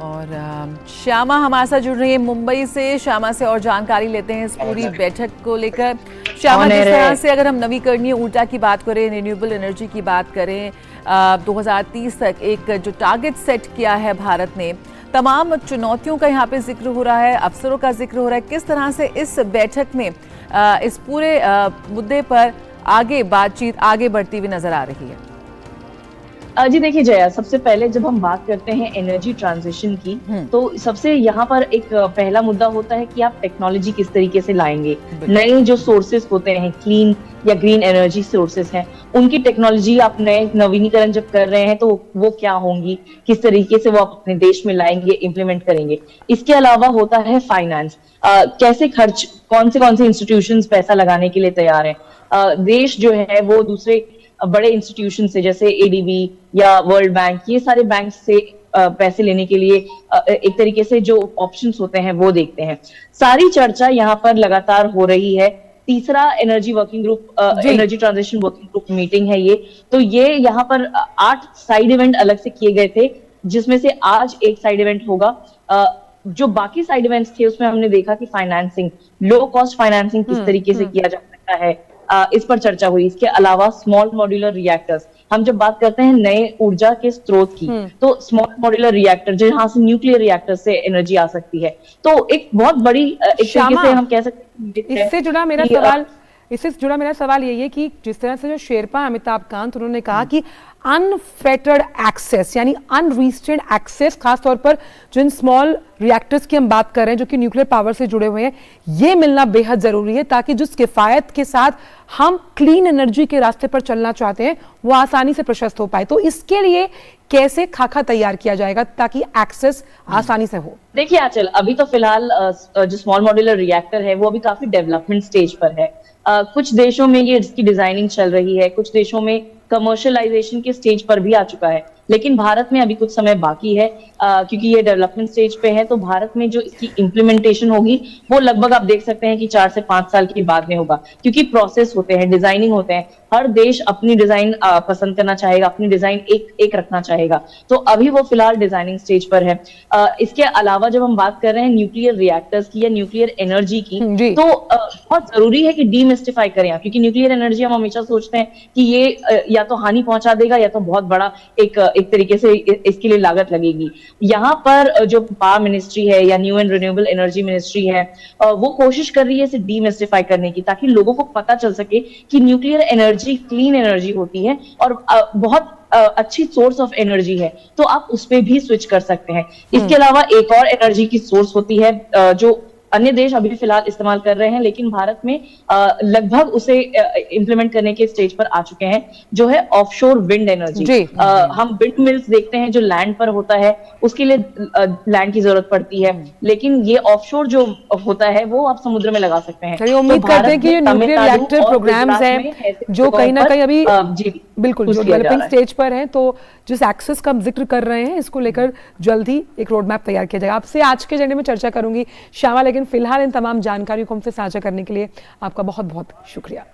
और श्यामा हमारे साथ जुड़ रही है मुंबई से। श्यामा से और जानकारी लेते हैं इस पूरी बैठक को लेकर। श्यामा, जिस तरह से अगर हम नवीकरणीय ऊर्जा की बात करें, रिन्यूएबल एनर्जी की बात करें, 2030 तक एक जो टारगेट सेट किया है भारत ने, तमाम चुनौतियों का यहाँ पे जिक्र हो रहा है, अवसरों का जिक्र हो रहा है। किस तरह से इस बैठक में इस पूरे मुद्दे पर आगे बातचीत आगे बढ़ती हुई नजर आ रही है? जी देखिए जया, सबसे पहले जब हम बात करते हैं एनर्जी ट्रांजिशन की, तो सबसे यहाँ पर एक पहला मुद्दा होता है कि आप टेक्नोलॉजी किस तरीके से लाएंगे। नए जो सोर्सेस होते हैं, क्लीन या ग्रीन एनर्जी सोर्सेस हैं, उनकी टेक्नोलॉजी आप नए नवीनीकरण जब कर रहे हैं तो वो क्या होंगी, किस तरीके से वो आप अपने देश में लाएंगे, इम्प्लीमेंट करेंगे। इसके अलावा होता है फाइनेंस, कैसे खर्च, कौन से इंस्टीट्यूशंस पैसा लगाने के लिए तैयार हैं। देश जो है वो दूसरे बड़े इंस्टीट्यूशन से जैसे ADB या वर्ल्ड बैंक, ये सारे बैंक से पैसे लेने के लिए एक तरीके से जो ऑप्शंस होते हैं वो देखते हैं। सारी चर्चा यहाँ पर लगातार हो रही है। तीसरा energy working group, energy transition working group meeting है ये। तो ये यहाँ पर 8 साइड इवेंट अलग से किए गए थे, जिसमें से आज एक साइड इवेंट होगा। जो बाकी साइड इवेंट्स थे उसमें हमने देखा कि फाइनेंसिंग, लो कॉस्ट फाइनेंसिंग किस तरीके से किया जा सकता है, इस पर चर्चा हुई। इसके अलावा स्मॉल मॉड्यूलर रिएक्टर्स, हम जब बात करते हैं नए ऊर्जा के स्रोत की, तो स्मॉल मॉड्यूलर रिएक्टर जहां से न्यूक्लियर रिएक्टर से एनर्जी आ सकती है, तो एक बहुत बड़ी एक तरीके से हम कह सकते हैं। इससे जुड़ा मेरा सवाल यही है कि जिस तरह से जो शेरपा अमिताभ कांत उन्होंने कहा कि अनफेटर्ड एक्सेस यानी अनरिस्ट्रेन्ड एक्सेस, खासतौर पर जिन स्मॉल रिएक्टर्स की हम बात कर रहे हैं जो कि न्यूक्लियर पावर से जुड़े हुए हैं, ये मिलना बेहद जरूरी है ताकि जिस किफायत के साथ हम क्लीन एनर्जी के रास्ते पर चलना चाहते हैं वो आसानी से प्रशस्त हो पाए। तो इसके लिए कैसे खाका तैयार किया जाएगा ताकि एक्सेस आसानी से हो? देखिए आंचल, अभी तो फिलहाल जो स्मॉल मॉड्यूलर रिएक्टर है वो अभी काफी डेवलपमेंट स्टेज पर है। कुछ देशों में ये इसकी डिजाइनिंग चल रही है, कुछ देशों में कमर्शियलाइजेशन के स्टेज पर भी आ चुका है, लेकिन भारत में अभी कुछ समय बाकी है क्योंकि ये डेवलपमेंट स्टेज पे है। तो भारत में जो इसकी इम्प्लीमेंटेशन होगी वो लगभग आप देख सकते हैं कि 4 से 5 साल के बाद में होगा, क्योंकि प्रोसेस होते हैं, डिजाइनिंग होते हैं। हर देश अपनी डिजाइन पसंद करना चाहेगा, अपनी डिजाइन एक रखना चाहेगा। तो अभी वो फिलहाल डिजाइनिंग स्टेज पर है। इसके अलावा जब हम बात कर रहे हैं न्यूक्लियर रिएक्टर्स की या न्यूक्लियर एनर्जी की, तो बहुत जरूरी है कि डीमिस्टिफाई करें, क्योंकि न्यूक्लियर एनर्जी हम हमेशा सोचते हैं कि ये या तो हानि पहुंचा देगा या तो बहुत बड़ा एक तरीके से इसके लिए लागत लगेगी। यहाँ पर जो पावर मिनिस्ट्री है या new and renewable energy ministry है, वो कोशिश कर रही है इसे डीमिस्टिफाई करने की, ताकि लोगों को पता चल सके कि न्यूक्लियर एनर्जी क्लीन एनर्जी होती है और बहुत अच्छी सोर्स ऑफ एनर्जी है, तो आप उस पर भी स्विच कर सकते हैं। इसके अलावा एक और एनर्जी की सोर्स होती है जो अन्य देश अभी फिलहाल इस्तेमाल कर रहे हैं, लेकिन भारत में लगभग उसे इम्प्लीमेंट करने के स्टेज पर आ चुके हैं, जो है ऑफशोर विंड एनर्जी। हम विंड मिल्स देखते हैं जो लैंड पर होता है, उसके लिए लैंड की जरूरत पड़ती है, लेकिन ये ऑफशोर जो होता है वो आप समुद्र में लगा सकते हैं। चलिए उम्मीद करते हैं कि ये न्यूक्लियर रिएक्टर प्रोग्राम्स हैं जो कहीं ना कहीं अभी बिल्कुल जो डेवलपिंग स्टेज पर हैं, तो जिस एक्सेस का हम जिक्र कर रहे हैं इसको लेकर जल्दी एक रोड मैप तैयार किया जाएगा। आपसे आज के एजेंडे में चर्चा करूंगी श्यामा, लेकिन फिलहाल इन तमाम जानकारियों को हमसे साझा करने के लिए आपका बहुत बहुत शुक्रिया।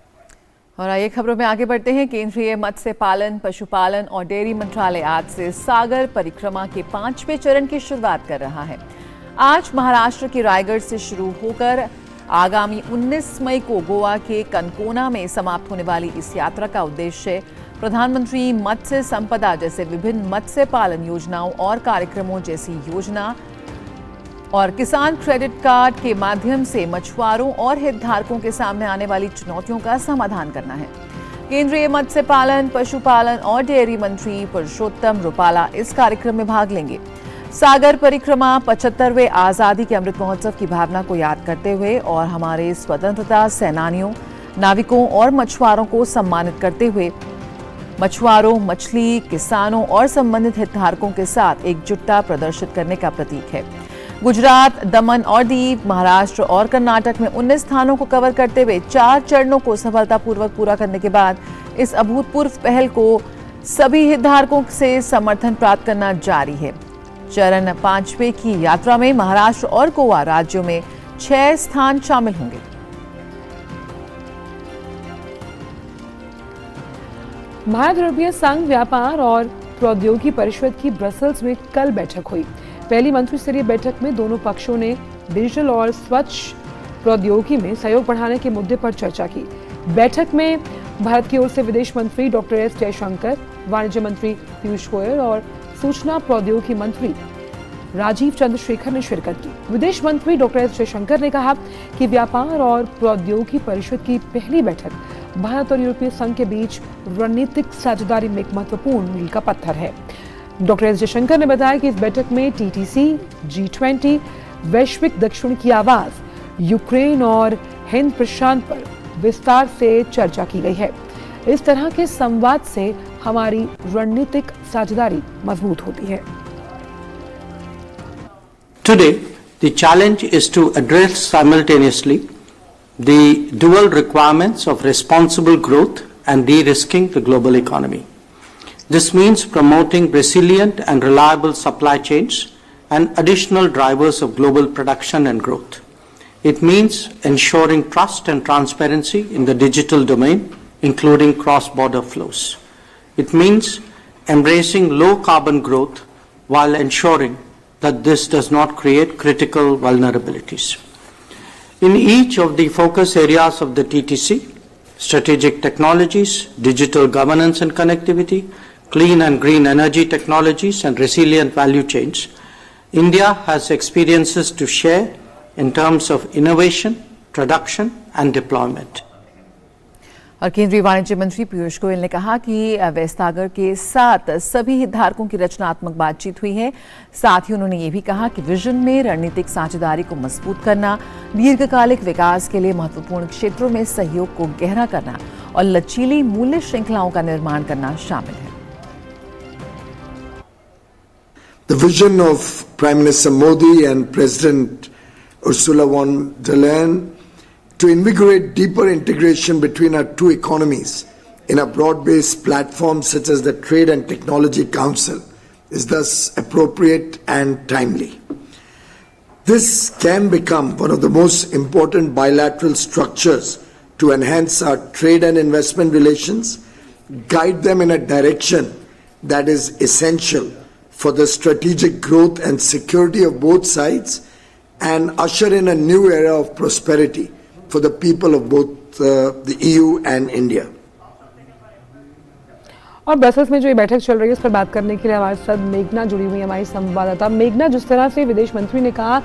और आइए खबरों में आगे बढ़ते हैं। केंद्रीय मत्स्य पालन, पशुपालन और डेयरी मंत्रालय आज से सागर परिक्रमा के 5वें चरण की शुरुआत कर रहा है। आज महाराष्ट्र के रायगढ़ से शुरू होकर आगामी 19 मई को गोवा के कनकोना में समाप्त होने वाली इस यात्रा का उद्देश्य प्रधानमंत्री मत्स्य संपदा जैसे विभिन्न मत्स्य पालन योजनाओं और कार्यक्रमों जैसी योजना और किसान क्रेडिट कार्ड के माध्यम से मछुआरों और हितधारकों के सामने आने वाली चुनौतियों का समाधान करना है। केंद्रीय मत्स्य पालन, पशुपालन और डेयरी मंत्री पुरुषोत्तम रुपाला इस कार्यक्रम में भाग लेंगे। सागर परिक्रमा 75वें आजादी के अमृत महोत्सव की भावना को याद करते हुए और हमारे स्वतंत्रता सेनानियों, नाविकों और मछुआरों को सम्मानित करते हुए मछुआरों, मछली किसानों और संबंधित हितधारकों के साथ एकजुटता प्रदर्शित करने का प्रतीक है। गुजरात, दमन और दीव, महाराष्ट्र और कर्नाटक में 19 स्थानों को कवर करते हुए 4 चरणों को सफलतापूर्वक पूरा करने के बाद इस अभूतपूर्व पहल को सभी हितधारकों से समर्थन प्राप्त करना जारी है। चरण 5वें की यात्रा में महाराष्ट्र और गोवा राज्यों में 6 स्थान शामिल होंगे। भारत यूरोपीय संघ व्यापार और प्रौद्योगिकी परिषद की ब्रसेल्स में कल बैठक हुई। पहली मंत्री स्तरीय बैठक में दोनों पक्षों ने डिजिटल और स्वच्छ प्रौद्योगिकी में सहयोग बढ़ाने के मुद्दे पर चर्चा की। बैठक में भारत की ओर से विदेश मंत्री डॉक्टर एस जयशंकर, वाणिज्य मंत्री पीयूष गोयल और सूचना प्रौद्योगिकी मंत्री राजीव चंद्रशेखर ने शिरकत की। विदेश मंत्री डॉक्टर एस जयशंकर ने कहा कि व्यापार और प्रौद्योगिकी परिषद की पहली बैठक भारत और यूरोपीय संघ के बीच रणनीतिक साझेदारी में एक महत्वपूर्ण मील का पत्थर है। डॉक्टर एस जयशंकर ने बताया कि इस बैठक में टीटीसी, G20, वैश्विक दक्षिण की आवाज, यूक्रेन और हिंद प्रशांत पर विस्तार से चर्चा की गई है। इस तरह के संवाद से हमारी रणनीतिक साझेदारी मजबूत होती है। Today, the challenge is to address simultaneously the dual requirements of responsible growth and de-risking the global economy. This means promoting resilient and reliable supply chains and additional drivers of global production and growth. It means ensuring trust and transparency in the digital domain, including cross-border flows. It means embracing low-carbon growth while ensuring that this does not create critical vulnerabilities. In each of the focus areas of the TTC, strategic technologies, digital governance and connectivity, clean and green energy technologies and resilient value chains, India has experiences to share in terms of innovation, production and deployment. और केंद्रीय वाणिज्य मंत्री पीयूष गोयल ने कहा कि वेस्तागर के साथ सभी हितधारकों की रचनात्मक बातचीत हुई है। साथ ही उन्होंने ये भी कहा कि विजन में रणनीतिक साझेदारी को मजबूत करना, दीर्घकालिक विकास के लिए महत्वपूर्ण क्षेत्रों में सहयोग को गहरा करना और लचीली मूल्य श्रृंखलाओं का निर्माण करना शामिल है। The vision of Prime Minister Modi and President Ursula von der Leyen to invigorate deeper integration between our two economies in a broad-based platform such as the Trade and Technology Council is thus appropriate and timely. This can become one of the most important bilateral structures to enhance our trade and investment relations, guide them in a direction that is essential for the strategic growth and security of both sides and usher in a new era of prosperity for the people of both the EU and India. और Brussels में जो ये बैठक चल रही है उस पर बात करने के लिए हमारे साथ मेघना जुड़ी हुई है, हमारी संवाददाता। मेघना, जिस तरह से विदेश मंत्री ने कहा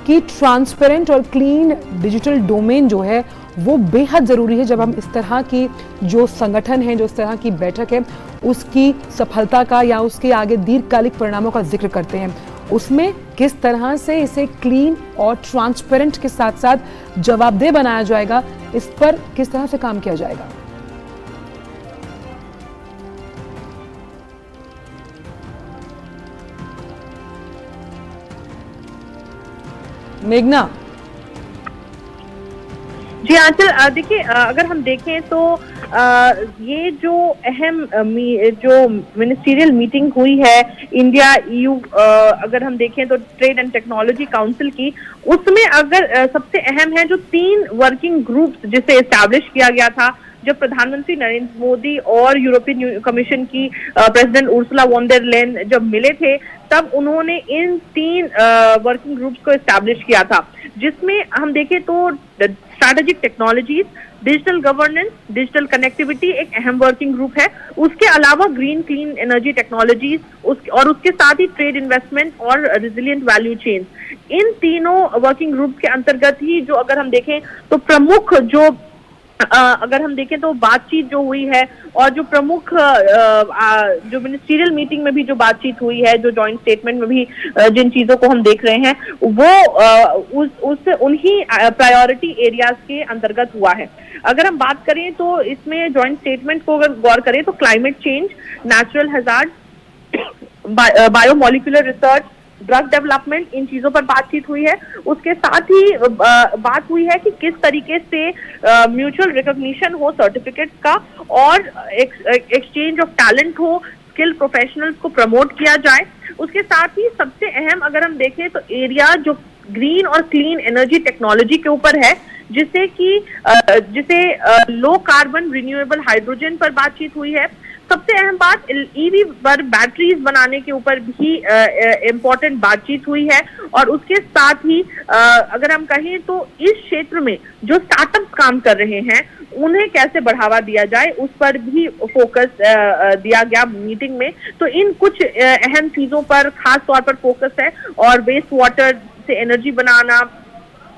कि ट्रांसपेरेंट और क्लीन डिजिटल डोमेन जो है वो बेहद ज़रूरी है जब हम इस तरह की जो संगठन है, जो इस तरह की बैठक है उसकी सफलता का या उसके आगे दीर्घकालिक परिणामों का जिक्र करते हैं। उसमें किस तरह से इसे क्लीन और ट्रांसपेरेंट के साथ साथ जवाबदेह बनाया जाएगा, इस पर किस तरह से काम किया जाएगा। मेघना। जी आंचल, देखिए अगर हम देखें तो ये जो अहम जो मिनिस्ट्रियल मीटिंग हुई है इंडिया EU, अगर हम देखें तो ट्रेड एंड टेक्नोलॉजी काउंसिल की, उसमें अगर सबसे अहम है जो 3 वर्किंग ग्रुप्स जिसे एस्टैब्लिश किया गया था, जब प्रधानमंत्री नरेंद्र मोदी और यूरोपियन कमीशन की प्रेसिडेंट उर्सुला वॉन डेर लेyen जब मिले थे, तब उन्होंने इन 3 वर्किंग ग्रुप्स को एस्टैब्लिश किया था, जिसमें हम देखें तो strategic technologies, digital governance, digital connectivity एक अहम वर्किंग ग्रुप है। उसके अलावा ग्रीन क्लीन एनर्जी टेक्नोलॉजीज और उसके साथ ही ट्रेड इन्वेस्टमेंट और रिजिलियंट वैल्यू चेन्स, इन तीनों वर्किंग ग्रुप के अंतर्गत ही जो अगर हम देखें तो प्रमुख जो अगर हम देखें तो बातचीत जो हुई है और जो प्रमुख जो मिनिस्ट्रियल मीटिंग में भी जो बातचीत हुई है, जो जॉइंट स्टेटमेंट में भी जिन चीजों को हम देख रहे हैं, वो उन्हीं प्रायोरिटी एरियाज के अंतर्गत हुआ है। अगर हम बात करें तो इसमें जॉइंट स्टेटमेंट को अगर गौर करें तो climate change, natural hazard, biomolecular research, drug development, इन चीजों पर बातचीत हुई है। उसके साथ ही बात हुई है कि किस तरीके से म्यूचुअल रिकॉग्निशन हो सर्टिफिकेट्स का और एक्सचेंज ऑफ टैलेंट हो, स्किल प्रोफेशनल्स को प्रमोट किया जाए। उसके साथ ही सबसे अहम अगर हम देखें तो एरिया जो ग्रीन और क्लीन एनर्जी टेक्नोलॉजी के ऊपर है, जिसे लो कार्बन रिन्यूएबल हाइड्रोजन पर बातचीत हुई है। सबसे अहम बात EV पर बैटरीज बनाने के ऊपर भी इम्पोर्टेंट बातचीत हुई है। और उसके साथ ही अगर हम कहें तो इस क्षेत्र में जो स्टार्टअप्स काम कर रहे हैं उन्हें कैसे बढ़ावा दिया जाए, उस पर भी फोकस दिया गया मीटिंग में। तो इन कुछ अहम चीजों पर खास तौर पर फोकस है। और वेस्ट वाटर से एनर्जी बनाना,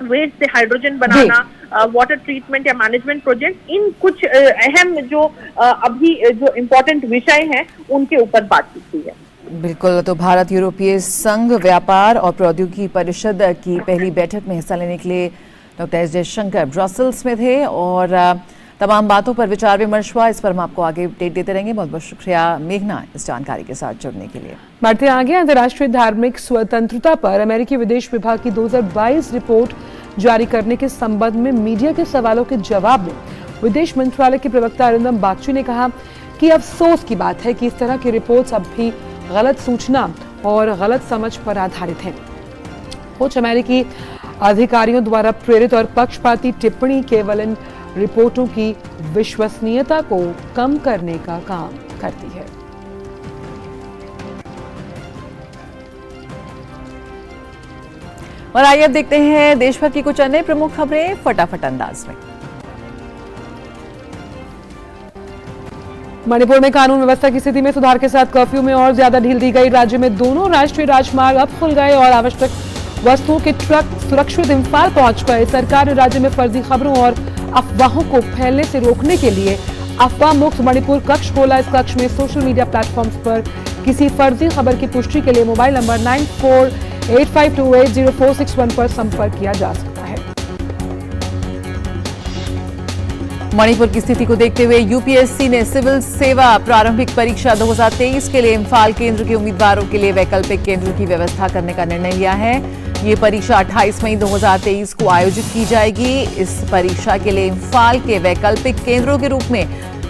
वेस्ट से हाइड्रोजन बनाना, वाटर ट्रीटमेंट या मैनेजमेंट प्रोजेक्ट, इन कुछ अहम जो अभी जो इम्पोर्टेंट विषय हैं उनके ऊपर बातचीत हुई है। बिल्कुल, तो भारत यूरोपीय संघ व्यापार और प्रौद्योगिकी परिषद की पहली बैठक में हिस्सा लेने के लिए डॉक्टर एस जयशंकर ब्रसेल्स में थे और तमाम बातों पर विचार विमर्श हुआ। इस पर हम आपको आगे अपडेट देते रहेंगे। बहुत बहुत शुक्रिया मेघना इस जानकारी के साथ जुड़ने के लिए। बढ़ते आगे, अंतर्राष्ट्रीय धार्मिक स्वतंत्रता पर अमेरिकी विदेश विभाग की 2022 रिपोर्ट जारी करने के संबंध में मीडिया के सवालों के जवाब में विदेश मंत्रालय के प्रवक्ता अरिंदम बागची ने कहा कि अफसोस की बात है कि इस तरह की रिपोर्ट्स अब भी गलत सूचना और गलत समझ पर आधारित हैं। कुछ अमेरिकी अधिकारियों द्वारा प्रेरित और पक्षपाती टिप्पणी केवल इन रिपोर्टों की विश्वसनीयता को कम करने का काम करती है। और आइए अब देखते हैं देश भर की कुछ अन्य प्रमुख खबरें फटाफट अंदाज में। मणिपुर में कानून व्यवस्था की स्थिति में सुधार के साथ कर्फ्यू में और ज्यादा ढील दी गई। राज्य में दोनों राष्ट्रीय राजमार्ग अब खुल गए और आवश्यक वस्तुओं के ट्रक सुरक्षित इम्फाल पहुंच गए। सरकार ने राज्य में फर्जी खबरों और अफवाहों को फैलने से रोकने के लिए अफवाह मुक्त मणिपुर कक्ष खोला। इस कक्ष में सोशल मीडिया प्लेटफॉर्म्स पर किसी फर्जी खबर की पुष्टि के लिए मोबाइल नंबर 9485280461 पर संपर्क किया जा सकता है। मणिपुर की स्थिति को देखते हुए यूपीएससी ने सिविल सेवा प्रारंभिक परीक्षा 2023 के लिए इम्फाल केंद्र के उम्मीदवारों के लिए वैकल्पिक केंद्र की व्यवस्था करने का निर्णय लिया है। ये परीक्षा 28 मई 2023 को आयोजित की जाएगी। इस परीक्षा के लिए इम्फाल के वैकल्पिक केंद्रों के रूप में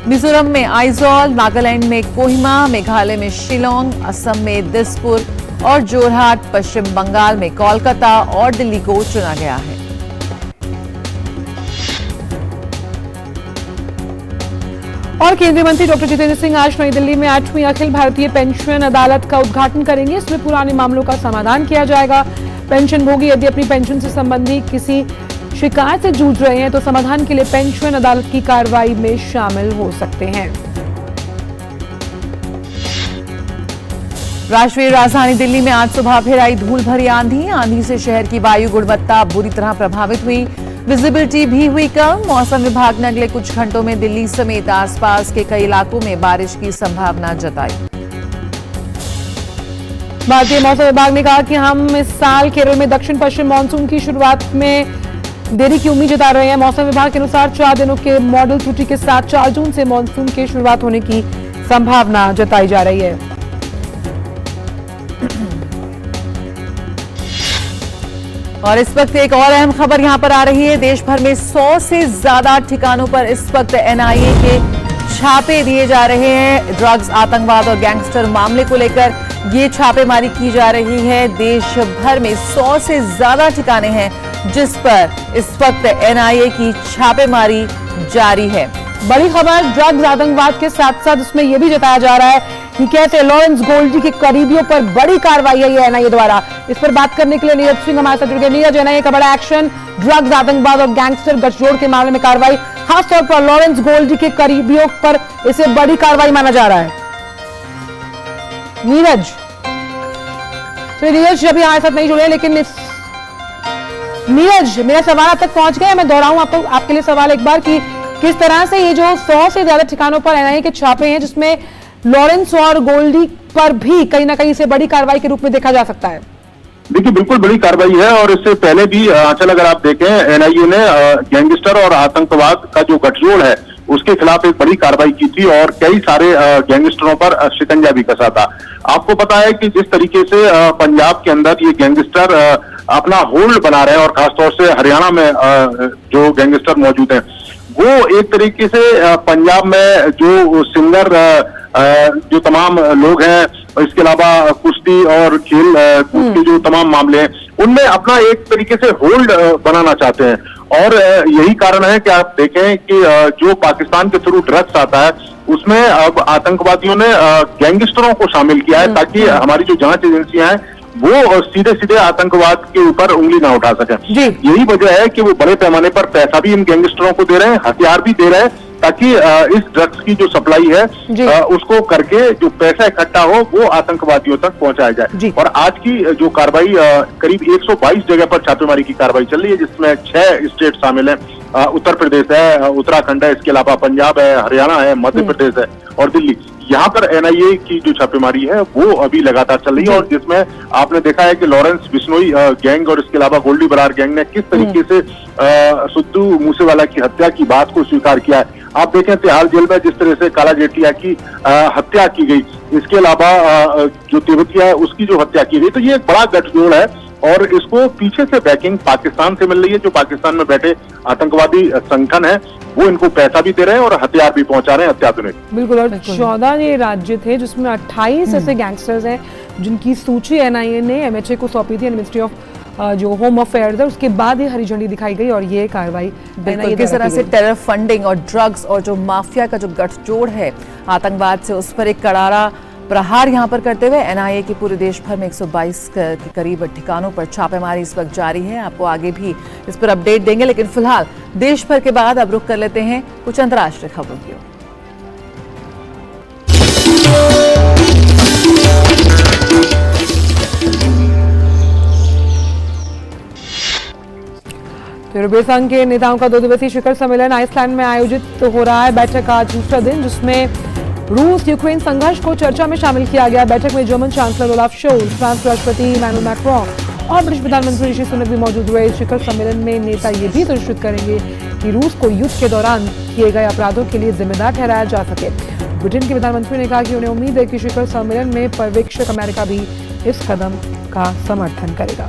मिजोरम में आइजॉल, नागालैंड में कोहिमा, मेघालय में शिलोंग, असम में दिसपुर और जोरहाट, पश्चिम बंगाल में कोलकाता और दिल्ली को चुना गया है। और केंद्रीय मंत्री डॉक्टर जितेंद्र सिंह आज नई दिल्ली में 8वीं अखिल भारतीय पेंशन अदालत का उद्घाटन करेंगे। इसमें पुराने मामलों का समाधान किया जाएगा। पेंशनभोगी यदि अपनी पेंशन से संबंधी किसी शिकायत से जूझ रहे हैं तो समाधान के लिए पेंशन अदालत की कार्रवाई में शामिल हो सकते हैं। राष्ट्रीय राजधानी दिल्ली में आज सुबह फिर आई धूल भरी आंधी। आंधी से शहर की वायु गुणवत्ता बुरी तरह प्रभावित हुई। विजिबिलिटी भी हुई कम। मौसम विभाग ने अगले कुछ घंटों में दिल्ली समेत आसपास के कई इलाकों में बारिश की संभावना जताई। भारतीय मौसम विभाग ने कहा कि हम इस साल केरल में दक्षिण पश्चिम मानसून की शुरुआत में देरी की उम्मीद जता रहे हैं। मौसम विभाग के अनुसार 4 दिनों के मॉडल त्रुटि के साथ 4 जून से मानसून की शुरुआत होने की संभावना जताई जा रही है। और इस वक्त एक और अहम खबर यहां पर आ रही है। देश भर में 100 से ज्यादा ठिकानों पर इस वक्त एनआईए के छापे दिए जा रहे हैं। ड्रग्स, आतंकवाद और गैंगस्टर मामले को लेकर ये छापेमारी की जा रही है। देश भर में 100 से ज्यादा ठिकाने हैं जिस पर इस वक्त एनआईए की छापेमारी जारी है। बड़ी खबर ड्रग्स, आतंकवाद के साथ साथ उसमें यह भी जताया जा रहा है कि कैसे लॉरेंस गोल्डी के करीबियों पर बड़ी कार्रवाई है ये एनआईए द्वारा। इस पर बात करने के लिए नीरज सिंह हमारे साथ जुड़ गए। नीरज, एनआईए का बड़ा एक्शन, ड्रग्स, आतंकवाद और गैंगस्टर गठजोड़ के मामले में कार्रवाई, खासतौर पर लॉरेंस गोल्डी के करीबियों पर इसे बड़ी कार्रवाई माना जा रहा है। नीरज अभी हमारे साथ नहीं जुड़े, लेकिन नीरज मेरा सवाल अब तक पहुंच गया। मैं दोहराऊं आपके लिए सवाल एक बार कि किस तरह से ये जो 100 से ज्यादा ठिकानों पर एनआईए के छापे हैं जिसमें लॉरेंस और गोल्डी पर भी कहीं ना कहीं इसे बड़ी कार्रवाई के रूप में देखा जा सकता है। देखिए, बिल्कुल बड़ी कार्रवाई है और इससे पहले भी आंचल अगर आप देखें, एनआईए ने गैंगस्टर और आतंकवाद का जो गठजोड़ है उसके खिलाफ एक बड़ी कार्रवाई की थी और कई सारे गैंगस्टरों पर शिकंजा भी कसा था। आपको पता है कि जिस तरीके से पंजाब के अंदर ये गैंगस्टर अपना होल्ड बना रहे हैं और खासतौर से हरियाणा में जो गैंगस्टर मौजूद हैं, वो एक तरीके से पंजाब में जो सिंगर जो तमाम लोग हैं, इसके अलावा कुश्ती और खेल के जो तमाम मामले हैं, उनमें अपना एक तरीके से होल्ड बनाना चाहते हैं। और यही कारण है कि आप देखें कि जो पाकिस्तान के थ्रू ड्रग्स आता है उसमें अब आतंकवादियों ने गैंगस्टरों को शामिल किया है ताकि हमारी जो जांच एजेंसियां हैं वो सीधे सीधे आतंकवाद के ऊपर उंगली ना उठा सकें। यही वजह है कि वो बड़े पैमाने पर पैसा भी इन गैंगस्टरों को दे रहे हैं, हथियार भी दे रहे हैं ताकि इस ड्रग्स की जो सप्लाई है उसको करके जो पैसा इकट्ठा हो वो आतंकवादियों तक पहुंचाया जाए। और आज की जो कार्रवाई करीब 122 जगह पर छापेमारी की कार्रवाई चल रही है जिसमें 6 स्टेट शामिल हैं। उत्तर प्रदेश है, उत्तराखंड है, इसके अलावा पंजाब है, हरियाणा है, मध्य प्रदेश है और दिल्ली। यहाँ पर एनआईए की जो छापेमारी है वो अभी लगातार चल रही है और जिसमें आपने देखा है कि लॉरेंस बिश्नोई गैंग और इसके अलावा गोल्डी बरार गैंग ने किस तरीके से सिद्धू मूसेवाला की हत्या की बात को स्वीकार किया है। आप देखें तिहाड़ जेल में जिस तरह से काला जेठिया की हत्या की गई, इसके अलावा जो तेवतिया है उसकी जो हत्या की गई, तो ये एक बड़ा गठजोड़ है और इसको पीछे से बैकिंग पाकिस्तान से मिल रही है। जो पाकिस्तान में बैठे आतंकवादी संगठन है वो इनको पैसा भी दे रहे हैं और हथियार भी पहुंचा रहे हैं अत्याधुनिक। बिल्कुल। और 14 ये राज्य थे जिसमें 28 ऐसे गैंगस्टर्स हैं जिनकी सूची एनआईए ने एमएचए को सौंपी थी, मिनिस्ट्री ऑफ जो होम अफेयर्स है, उसके बाद ये हरी झंडी दिखाई गई और ये कार्रवाई किस तरह से टेरर फंडिंग और ड्रग्स और जो माफिया का जो गठजोड़ है आतंकवाद से, उस पर एक करारा प्रहार यहां पर करते हुए एनआईए की पूरे देश भर में 122 के करीब ठिकानों पर छापेमारी इस वक्त जारी है। आपको आगे भी इस पर अपडेट देंगे, लेकिन फिलहाल देश भर के बाद अब रुख कर लेते हैं कुछ अंतर्राष्ट्रीय खबरों की ओर। यूरोपीय संघ के नेताओं का 2 दिवसीय शिखर सम्मेलन आइसलैंड में आयोजित हो रहा है। बैठक का दूसरा दिन जिसमें रूस यूक्रेन संघर्ष को चर्चा में शामिल किया गया। बैठक में German chancellor Olaf Scholz, France राष्ट्रपति इमैनुअल मैक्रोन और ब्रिटिश प्रधानमंत्री ऋषि सुनक भी मौजूद हुए। इस शिखर सम्मेलन में नेता ये भी सुनिश्चित करेंगे कि रूस को युद्ध के दौरान किए गए अपराधों के लिए जिम्मेदार ठहराया जा सके। ब्रिटेन के प्रधानमंत्री ने कहा कि उन्हें उम्मीद है कि शिखर सम्मेलन में पर्यवेक्षक अमेरिका भी इस कदम का समर्थन करेगा।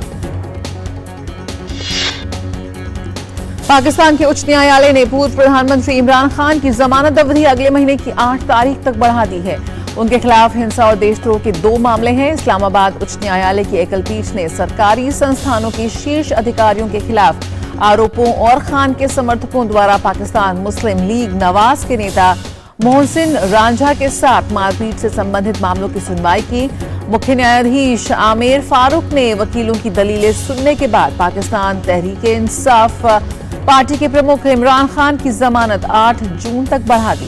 पाकिस्तान के उच्च न्यायालय ने पूर्व प्रधानमंत्री इमरान खान की जमानत अवधि अगले महीने की 8 तारीख तक बढ़ा दी है। उनके खिलाफ हिंसा और देशद्रोह के 2 मामले हैं। इस्लामाबाद उच्च न्यायालय की एकल पीठ ने सरकारी संस्थानों के शीर्ष अधिकारियों के खिलाफ आरोपों और खान के समर्थकों द्वारा पाकिस्तान मुस्लिम लीग नवाज के नेता मोहसिन रांझा के साथ मारपीट से संबंधित मामलों की सुनवाई की। मुख्य न्यायाधीश आमिर फारूक ने वकीलों की दलीलें सुनने के बाद पाकिस्तान तहरीक-ए-इंसाफ पार्टी के प्रमुख इमरान खान की जमानत 8 जून तक बढ़ा दी।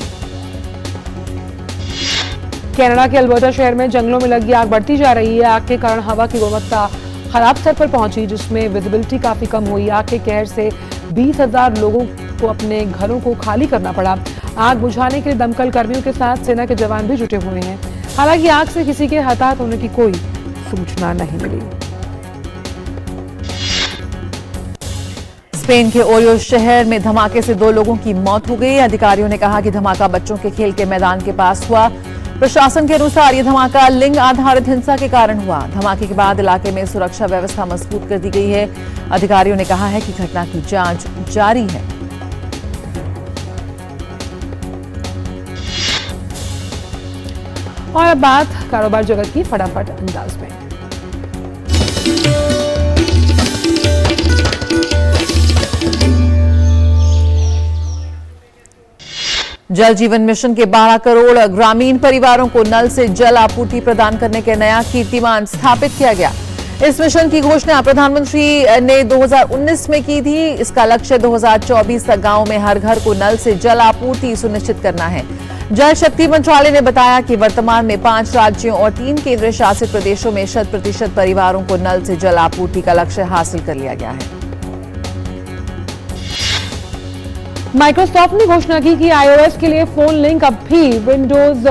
कनाडा के अल्बर्टा शहर में जंगलों में लगी आग बढ़ती जा रही है। आग के कारण हवा की गुणवत्ता खराब स्तर पर पहुंची, जिसमें विजिबिलिटी काफी कम हुई। आग के कहर से 20,000 लोगों को अपने घरों को खाली करना पड़ा। आग बुझाने के लिए दमकल कर्मियों के साथ सेना के जवान भी जुटे हुए हैं। हालांकि आग से किसी के हताहत होने की कोई सूचना नहीं मिली। स्पेन के ओरियो शहर में धमाके से 2 लोगों की मौत हो गई। अधिकारियों ने कहा कि धमाका बच्चों के खेल के मैदान के पास हुआ। प्रशासन के अनुसार यह धमाका लिंग आधारित हिंसा के कारण हुआ। धमाके के बाद इलाके में सुरक्षा व्यवस्था मजबूत कर दी गई है। अधिकारियों ने कहा है कि घटना की जांच जारी है। और अब बात कारोबार जगत की फटाफट अंदाज में। जल जीवन मिशन के 12 करोड़ ग्रामीण परिवारों को नल से जल आपूर्ति प्रदान करने के नया कीर्तिमान स्थापित किया गया। इस मिशन की घोषणा प्रधानमंत्री ने 2019 में की थी। इसका लक्ष्य 2024 तक गांव में हर घर को नल से जल आपूर्ति सुनिश्चित करना है। जल शक्ति मंत्रालय ने बताया कि वर्तमान में 5 राज्यों और 3 केंद्र शासित प्रदेशों में 100% परिवारों को नल से जल आपूर्ति का लक्ष्य हासिल कर लिया गया है। माइक्रोसॉफ्ट ने घोषणा की कि iOS के लिए फोन लिंक अब भी विंडोज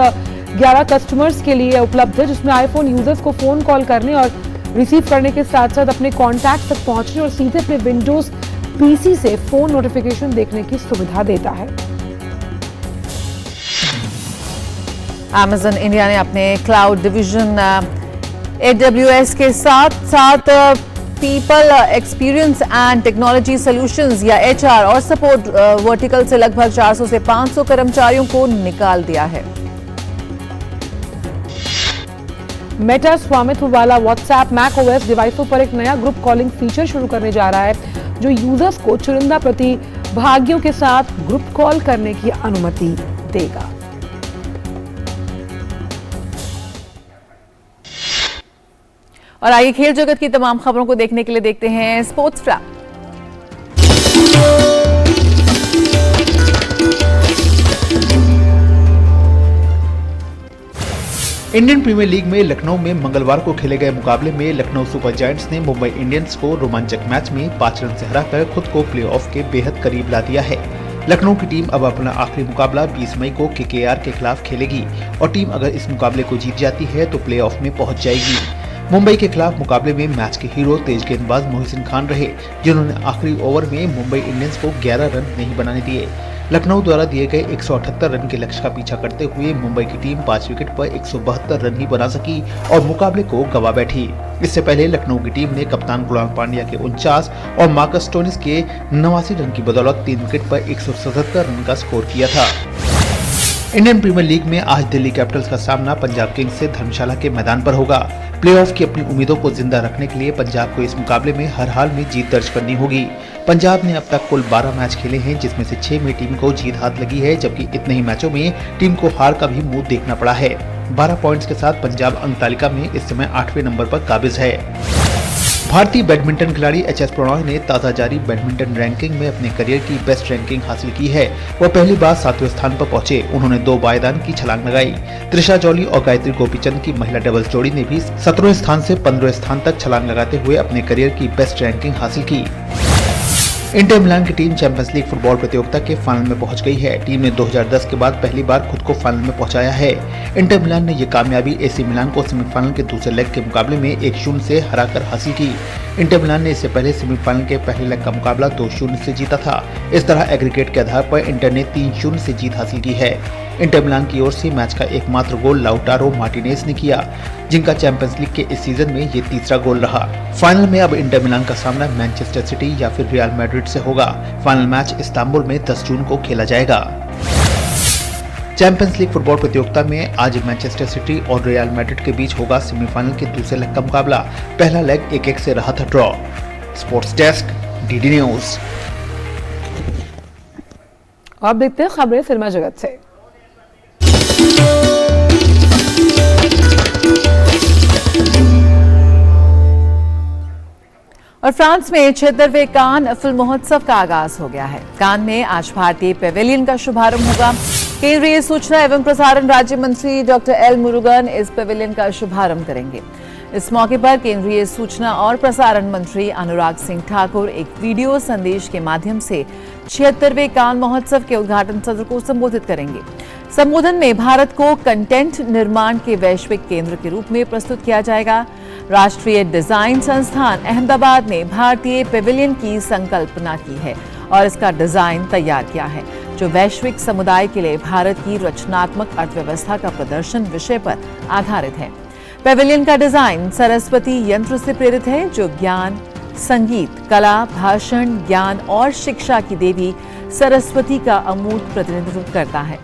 11 कस्टमर्स के लिए उपलब्ध है, जिसमें आईफोन यूजर्स को फोन कॉल करने और रिसीव करने के साथ साथ अपने कॉन्टैक्ट तक पहुंचने और सीधे अपने विंडोज पीसी से फोन नोटिफिकेशन देखने की सुविधा देता है। Amazon इंडिया ने अपने क्लाउड डिवीजन AWS के साथ people experience and technology solutions या HR और सपोर्ट वर्टिकल से लगभग 400 से 500 कर्मचारियों को निकाल दिया है। मेटा स्वामित्व वाला WhatsApp macOS डिवाइसों पर एक नया ग्रुप कॉलिंग फीचर शुरू करने जा रहा है, जो यूजर्स को चुनिंदा प्रतिभागियों के साथ ग्रुप कॉल करने की अनुमति देगा। और आइए खेल जगत की तमाम खबरों को देखने के लिए देखते हैं sports flap. Indian Premier League में लखनऊ में मंगलवार को खेले गए मुकाबले में लखनऊ सुपर जायंट्स ने मुंबई इंडियंस को रोमांचक मैच में 5 रन से हराकर खुद को प्लेऑफ के बेहद करीब ला दिया है। लखनऊ की टीम अब अपना आखिरी मुकाबला 20 मई को KKR के खिलाफ खेलेगी और टीम अगर इस मुकाबले को जीत जाती है तो प्लेऑफ में पहुंच जाएगी। मुंबई के खिलाफ मुकाबले में मैच के हीरो तेज गेंदबाज मोहसिन खान रहे, जिन्होंने आखिरी ओवर में मुंबई इंडियंस को 11 रन नहीं बनाने दिए। लखनऊ द्वारा दिए गए 178 रन के लक्ष्य का पीछा करते हुए मुंबई की टीम 5 विकेट पर 172 रन ही बना सकी और मुकाबले को गंवा बैठी। इससे पहले लखनऊ की टीम ने कप्तान गुलाम पांड्या के 49 और मार्कस स्टोनिस के 89 रन की बदौलत 3 विकेट पर 177 रन का स्कोर किया था। इंडियन प्रीमियर लीग में आज दिल्ली कैपिटल्स का सामना पंजाब किंग्स से धर्मशाला के मैदान पर होगा। प्लेऑफ की अपनी उम्मीदों को जिंदा रखने के लिए पंजाब को इस मुकाबले में हर हाल में जीत दर्ज करनी होगी। पंजाब ने अब तक कुल 12 मैच खेले हैं, जिसमें से 6 में टीम को जीत हाथ लगी है, जबकि इतने ही मैचों में टीम को हार का भी मुंह देखना पड़ा है। 12 पॉइंट्स के साथ पंजाब अंक तालिका में इस समय 8वें नंबर पर काबिज है। भारतीय बैडमिंटन खिलाड़ी HS प्रणॉय ने ताजा जारी बैडमिंटन रैंकिंग में अपने करियर की बेस्ट रैंकिंग हासिल की है। वह पहली बार 7वें स्थान पर पहुंचे। उन्होंने 2 पायदान की छलांग लगाई। त्रिशा जॉली और गायत्री गोपीचंद की महिला डबल्स जोड़ी ने भी 17वें स्थान से 15वें स्थान तक छलांग लगाते हुए अपने करियर की बेस्ट रैंकिंग हासिल की। इंटर मिलान की टीम चैंपियंस लीग फुटबॉल प्रतियोगिता के फाइनल में पहुंच गई है। टीम ने 2010 के बाद पहली बार खुद को फाइनल में पहुंचाया है। इंटर मिलान ने यह कामयाबी AC मिलान को सेमीफाइनल के दूसरे लेग के मुकाबले में 1-0 से हराकर हासिल की। इंटर मिलान ने इससे पहले सेमीफाइनल के पहले लेग का मुकाबला 2-0 से जीता था। इस तरह एग्रीगेट के आधार पर इंटर ने 3-0 से जीत हासिल की है। इंटर मिलान की ओर से मैच का एकमात्र गोल लाउटारो मार्टिनेज ने किया, जिनका चैंपियंस लीग के इस सीजन में ये तीसरा गोल रहा। फाइनल में अब इंटर मिलान का सामना मैनचेस्टर सिटी या फिर रियल मैड्रिड से होगा। फाइनल मैच इस्तांबुल में 10 जून को खेला जाएगा। चैंपियंस लीग फुटबॉल प्रतियोगिता में आज मैनचेस्टर सिटी और रियल मैड्रिड के बीच होगा सेमीफाइनल के दूसरे लेग का मुकाबला। पहला लेग 1-1 से रहा था draw. Sports desk DD news. अब देखते हैं खबरें सिनेमा जगत से। और फ्रांस में 76वें कान फिल्म महोत्सव का आगाज हो गया है। कान में आज भारतीय पेविलियन का शुभारंभ होगा। केंद्रीय सूचना एवं प्रसारण राज्य मंत्री डॉक्टर L मुरुगन इस पेविलियन का शुभारंभ करेंगे। इस मौके पर केंद्रीय सूचना और प्रसारण मंत्री अनुराग सिंह ठाकुर एक वीडियो संदेश के माध्यम से 76वें कान महोत्सव के उद्घाटन सत्र को संबोधित करेंगे। संबोधन में भारत को कंटेंट निर्माण के वैश्विक केंद्र के रूप में प्रस्तुत किया जाएगा। राष्ट्रीय डिजाइन संस्थान अहमदाबाद ने भारतीय पेविलियन की संकल्पना की है और इसका डिजाइन तैयार किया है, जो वैश्विक समुदाय के लिए भारत की रचनात्मक अर्थव्यवस्था का प्रदर्शन विषय पर आधारित है। पेविलियन का डिजाइन सरस्वती यंत्र से प्रेरित है, जो ज्ञान, संगीत, कला, भाषण, ज्ञान और शिक्षा की देवी सरस्वती का अमूर्त प्रतिनिधित्व करता है।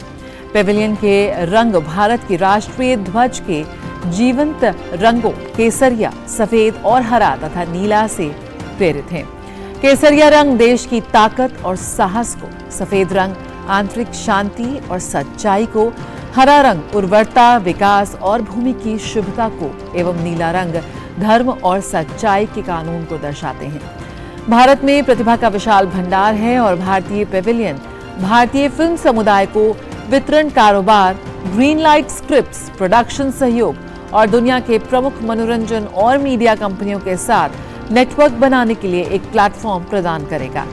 पेविलियन के रंग भारत के राष्ट्रीय ध्वज के जीवंत रंगों केसरिया, सफेद और हरा तथा नीला से प्रेरित है। केसरिया रंग देश की ताकत और साहस को, सफेद रंग आंतरिक शांति और सच्चाई को, हरा रंग उर्वरता, विकास और भूमि की शुभता को एवं नीला रंग धर्म और सच्चाई के कानून को दर्शाते हैं। भारत में प्रतिभा का विशाल भंडार है और भारतीय पेविलियन भारतीय फिल्म समुदाय को वितरण कारोबार, ग्रीन लाइट स्क्रिप्ट्स, प्रोडक्शन सहयोग और दुनिया के प्रमुख मनोरंजन और मीडिया कंपनियों के साथ नेटवर्क बनाने के लिए एक प्लेटफॉर्म प्रदान करेगा।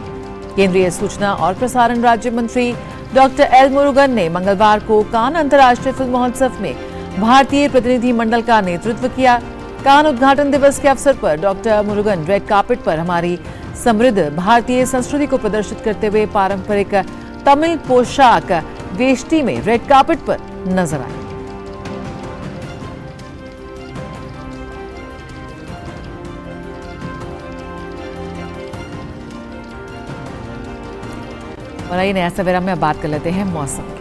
केंद्रीय सूचना और प्रसारण राज्य मंत्री डॉक्टर एल मुरुगन ने मंगलवार को कान अंतर्राष्ट्रीय फिल्म महोत्सव में भारतीय प्रतिनिधि मंडल का नेतृत्व किया। कान उद्घाटन दिवस के अवसर पर डॉक्टर मुरुगन रेड कार्पेट पर हमारी समृद्ध भारतीय संस्कृति को प्रदर्शित करते हुए पारंपरिक तमिल पोशाक वेष्टी में रेड कार्पेट पर नजर आए। और आइए नया सवेरा में अब बात कर लेते हैं मौसम की।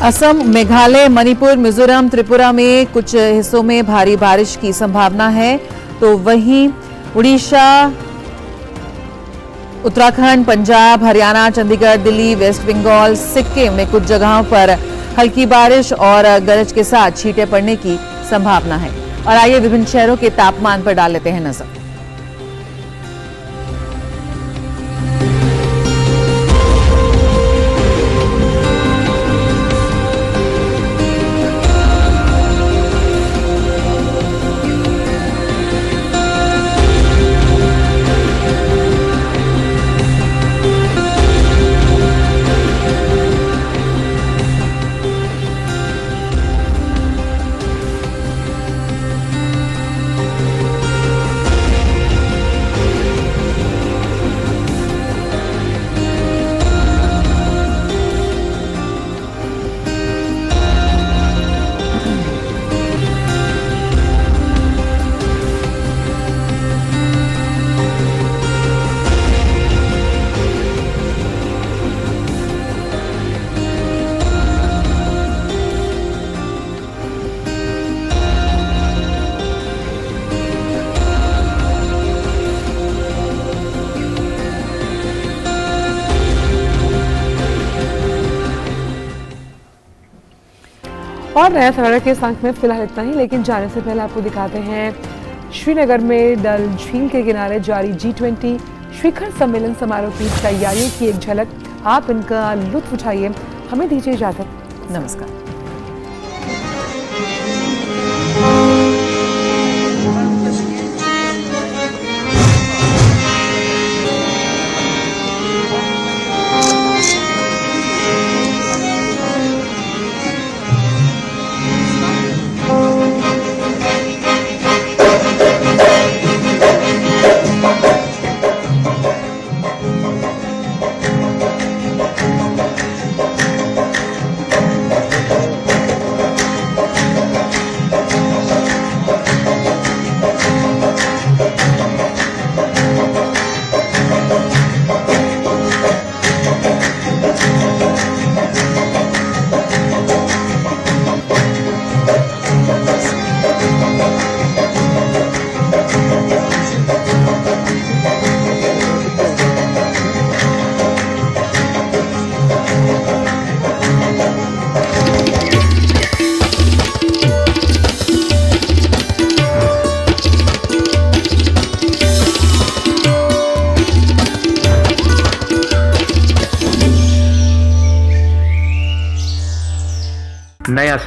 असम, मेघालय, मणिपुर, मिजोरम, त्रिपुरा में कुछ हिस्सों में भारी बारिश की संभावना है, तो वहीं उड़ीसा, उत्तराखंड, पंजाब, हरियाणा, चंडीगढ़, दिल्ली, वेस्ट बंगाल, सिक्किम में कुछ जगहों पर हल्की बारिश और गरज के साथ छींटे पड़ने की संभावना है। और आइए विभिन्न शहरों के तापमान पर डाल लेते हैं नजर। और नया सवेरा के अंक में फिलहाल इतना ही, लेकिन जाने से पहले आपको दिखाते हैं श्रीनगर में डल झील के किनारे जारी G20 शिखर सम्मेलन समारोह की तैयारियों की एक झलक। आप इनका लुत्फ उठाइए। हमें दीजिए इजाजत। नमस्कार।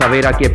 सवेरा के